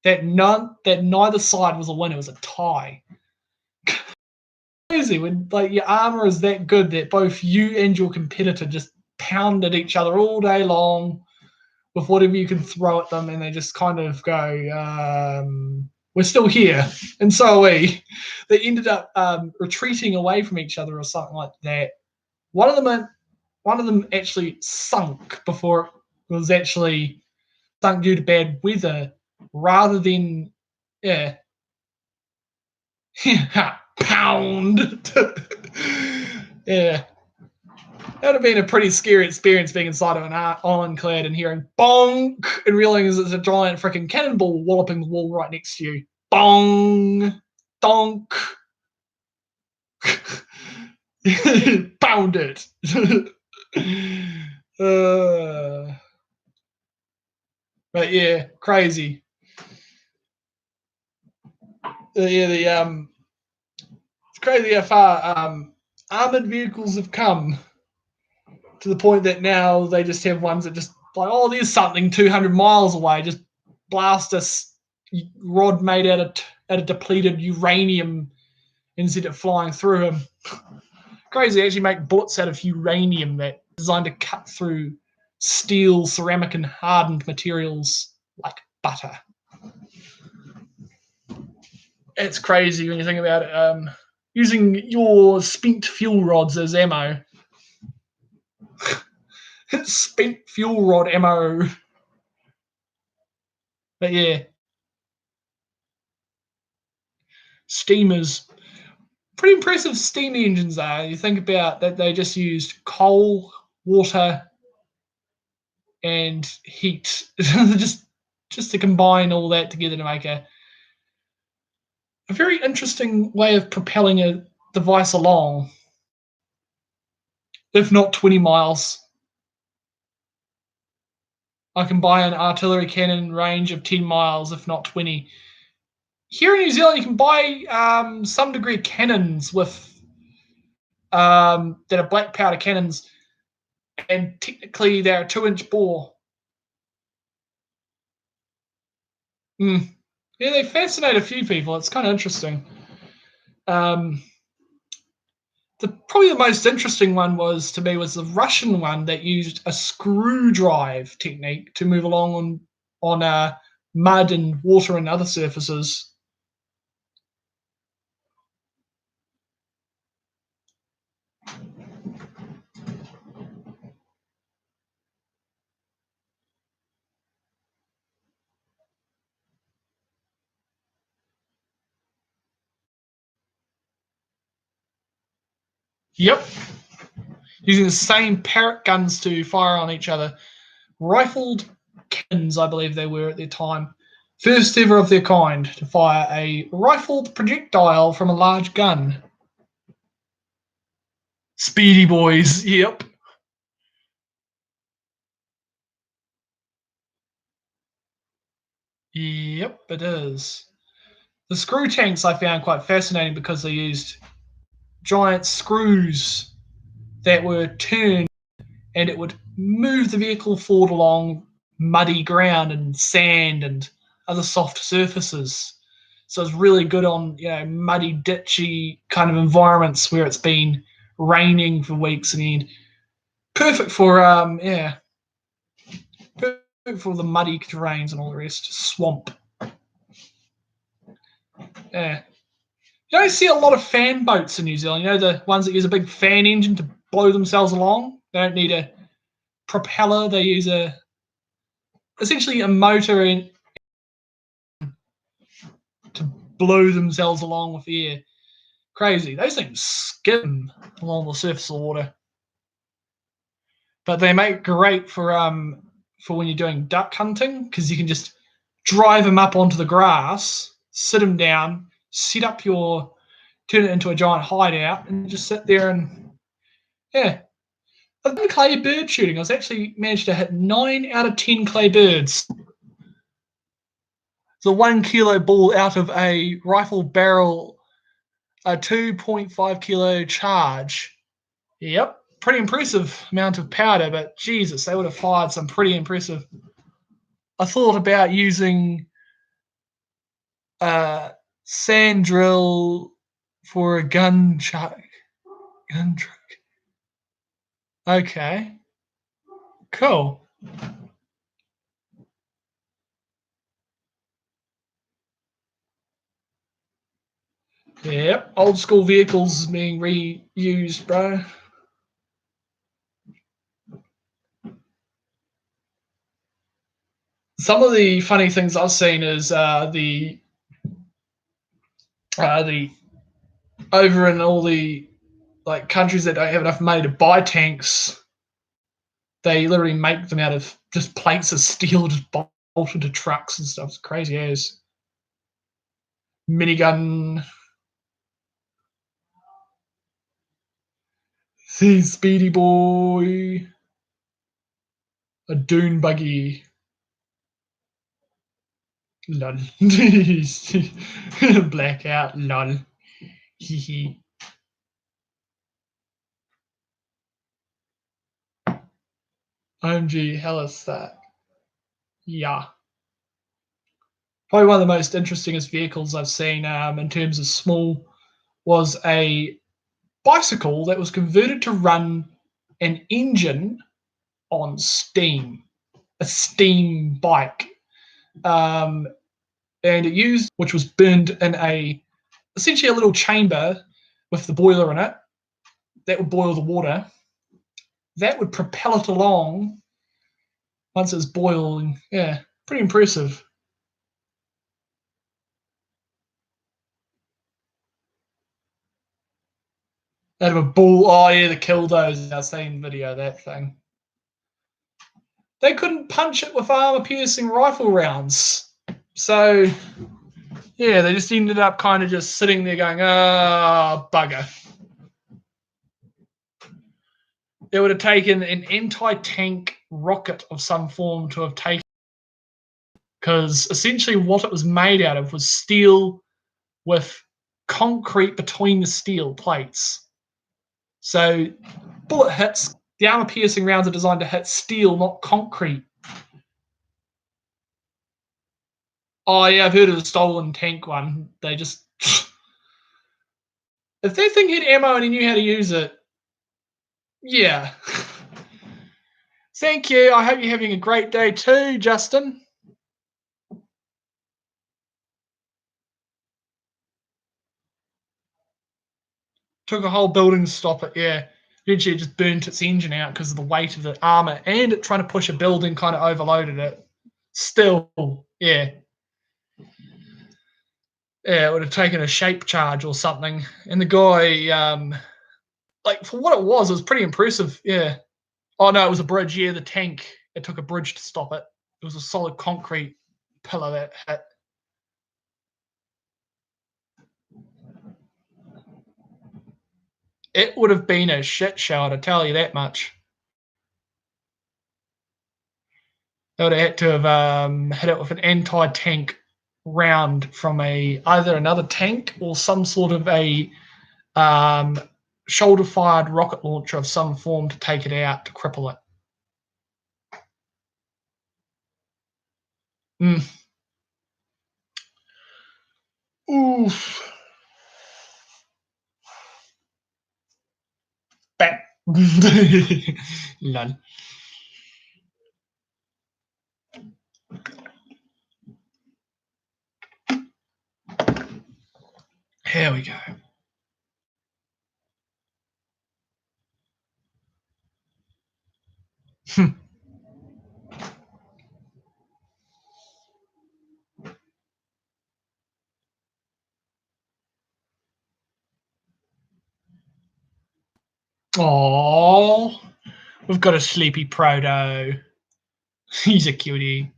that neither side was a winner. It was a tie. Crazy when your armor is that good that both you and your competitor just pounded each other all day long with whatever you can throw at them, and they just kind of go, we're still here, and so are we. They ended up retreating away from each other or something like that. One of them one of them actually sunk before it was actually sunk due to bad weather, rather than pound. Yeah. That would have been a pretty scary experience being inside of an ironclad and hearing bonk and realizing it's a giant freaking cannonball walloping the wall right next to you. Bong, donk. Pound it. But yeah, crazy. It's crazy how far armored vehicles have come, to the point that now they just have ones that just like, oh, there's something 200 miles away, just blast a rod made out of depleted uranium instead of flying through them. Crazy, they actually make bullets out of uranium that designed to cut through steel, ceramic, and hardened materials like butter. It's crazy when you think about it. Using your spent fuel rods as ammo. Spent fuel rod ammo. But yeah. Steamers. Pretty impressive steam engines are. You think about that, they just used coal, water, and heat. just to combine all that together to make a very interesting way of propelling a device along. If not 20 miles. I can buy an artillery cannon range of 10 miles, if not 20. Here in New Zealand, you can buy some degree cannons with that are black powder cannons, and technically they're a 2-inch bore. Yeah, they fascinate a few people. It's kind of interesting. Probably the most interesting one was the Russian one that used a screw drive technique to move along on mud and water and other surfaces. Yep. Using the same Parrott guns to fire on each other. Rifled cannons, I believe they were at their time. First ever of their kind to fire a rifled projectile from a large gun. Speedy boys, yep. Yep, it is. The screw tanks I found quite fascinating because they used giant screws that were turned, and it would move the vehicle forward along muddy ground and sand and other soft surfaces. So it's really good on muddy, ditchy kind of environments where it's been raining for weeks and end. Perfect for perfect for the muddy terrains and all the rest. Swamp. Yeah. You don't see a lot of fan boats in New Zealand. You know, the ones that use a big fan engine to blow themselves along. They don't need a propeller. They use essentially a motor to blow themselves along with the air. Crazy. Those things skim along the surface of the water. But they make great for when you're doing duck hunting, because you can just drive them up onto the grass, sit them down, turn it into a giant hideout, and just sit there and I've done clay bird shooting. I was actually managed to hit 9 out of 10 clay birds. The 1 kilo ball out of a rifle barrel, a 2.5 kilo charge. Yep, pretty impressive amount of powder, but Jesus, they would have fired some pretty impressive. I thought about using sand drill for a gun truck. Okay, cool. Yep, old school vehicles being reused, bro. some of the funny things I've seen is the over in all the like countries that don't have enough money to buy tanks, they literally make them out of just plates of steel, just bolted to trucks and stuff. It's crazy as minigun. See, Speedy Boy, a dune buggy. Lol. Blackout. Lol. Hee hee. OMG, hell is that? Yeah. Probably one of the most interestingest vehicles I've seen in terms of small was a bicycle that was converted to run an engine on steam, a steam bike. And it used, which was burned in essentially a little chamber with the boiler in it that would boil the water. That would propel it along once it's boiling. Yeah, pretty impressive. Out of a bull. Oh yeah, the killdozer. I've seen video of that thing. They couldn't punch it with armor-piercing rifle rounds. So, yeah, they just ended up kind of just sitting there going, bugger. It would have taken an anti-tank rocket of some form to have taken, because essentially what it was made out of was steel with concrete between the steel plates. So bullet hits, the armor-piercing rounds are designed to hit steel, not concrete. Oh yeah, I've heard of the stolen tank one. They just if that thing had ammo and he knew how to use it, yeah. Thank you. I hope you're having a great day too, Justin. Took a whole building to stop it, yeah. Eventually it just burnt its engine out because of the weight of the armor, and it trying to push a building kind of overloaded it. Still, yeah. Yeah, it would have taken a shape charge or something. And the guy, like for what it was pretty impressive, yeah. Oh no, it was a bridge, yeah, the tank. It took a bridge to stop it. It was a solid concrete pillar that hit. It would have been a shit show, to tell you that much. They would have had to have hit it with an anti-tank round from either another tank or some sort of a shoulder-fired rocket launcher of some form to take it out, to cripple it. Oof. Bam. Lol. Here we go. Oh, we've got a sleepy proto. He's a cutie.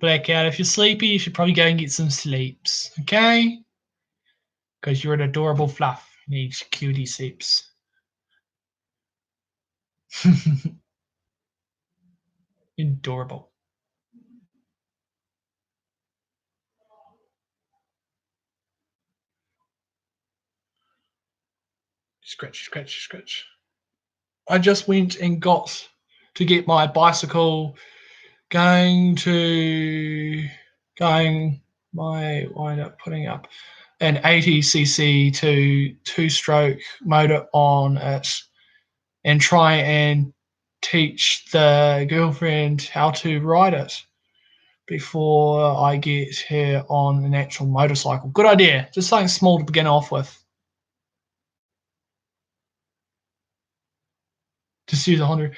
Blackout, if you're sleepy, you should probably go and get some sleeps, okay? Because you're an adorable fluff. You need cutie sleeps. Adorable. Scratch, scratch, scratch. I just went and got to get my bicycle going. I wind up putting up an 80cc to two-stroke motor on it and try and teach the girlfriend how to ride it before I get her on an actual motorcycle. Good idea. Just something small to begin off with. Just use a Honda.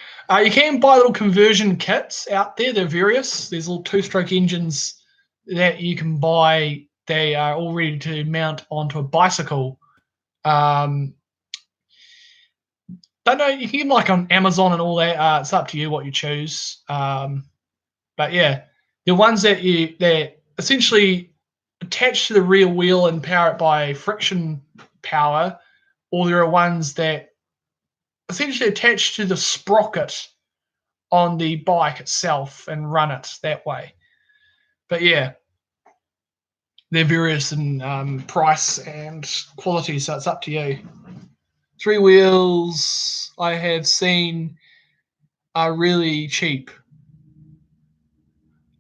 You can buy little conversion kits out there. They're various. There's little two-stroke engines that you can buy. They are all ready to mount onto a bicycle. Don't know. You can get them like on Amazon and all that. It's up to you what you choose. But yeah, the ones that essentially attach to the rear wheel and power it by friction power, or there are ones that essentially attach to the sprocket on the bike itself and run it that way. But yeah, they're various in price and quality, so it's up to you. 3 wheels I have seen are really cheap.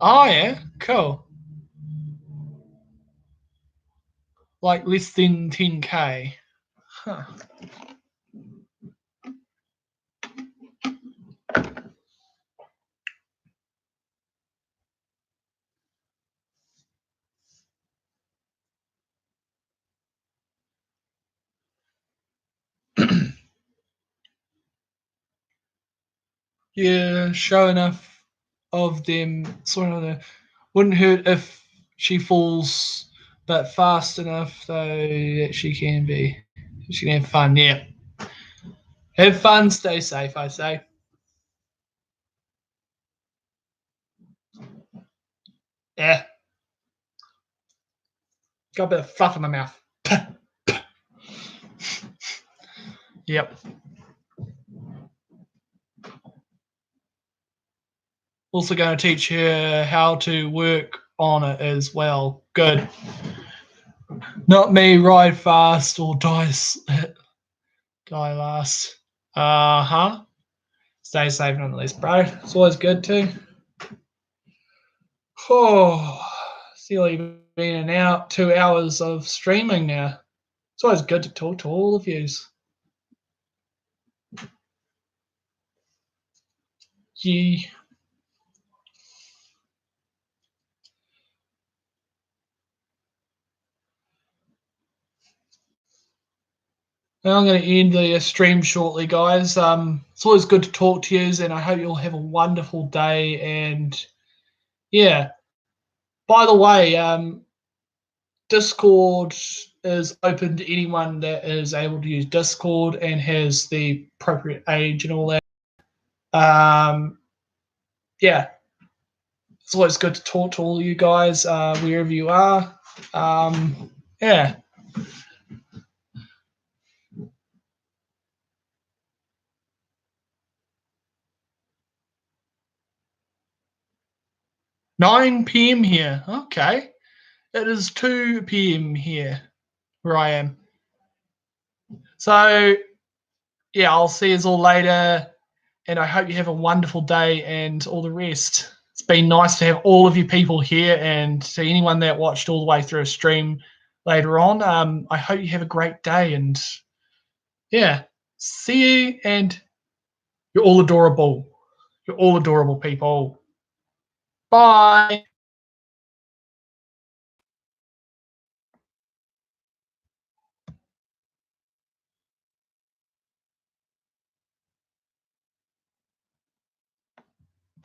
Oh yeah, cool. Like less than 10K. Huh. Yeah, show enough of them. Sort of wouldn't hurt if she falls, but fast enough though that she can be. She can have fun. Yeah, have fun. Stay safe. I say. Yeah, got a bit of fluff in my mouth. Yep. Also going to teach her how to work on it as well. Good. Not me ride fast or die last. Uh-huh. Stay safe nonetheless, bro. It's always good too. Oh, silly been an hour, 2 hours of streaming now. It's always good to talk to all of yous. Gee. Now I'm going to end the stream shortly, guys. It's always good to talk to yous, and I hope you'll have a wonderful day. And yeah, by the way, Discord is open to anyone that is able to use Discord and has the appropriate age and all that. Yeah, it's always good to talk to all of you guys wherever you are. Yeah. "9 p.m. here. Okay. It is 2 p.m. here where I am. So, yeah, I'll see you all later, and I hope you have a wonderful day and all the rest. It's been nice to have all of you people here, and to anyone that watched all the way through a stream later on, I hope you have a great day, and yeah, see you, and you're all adorable. You're all adorable people. Bye.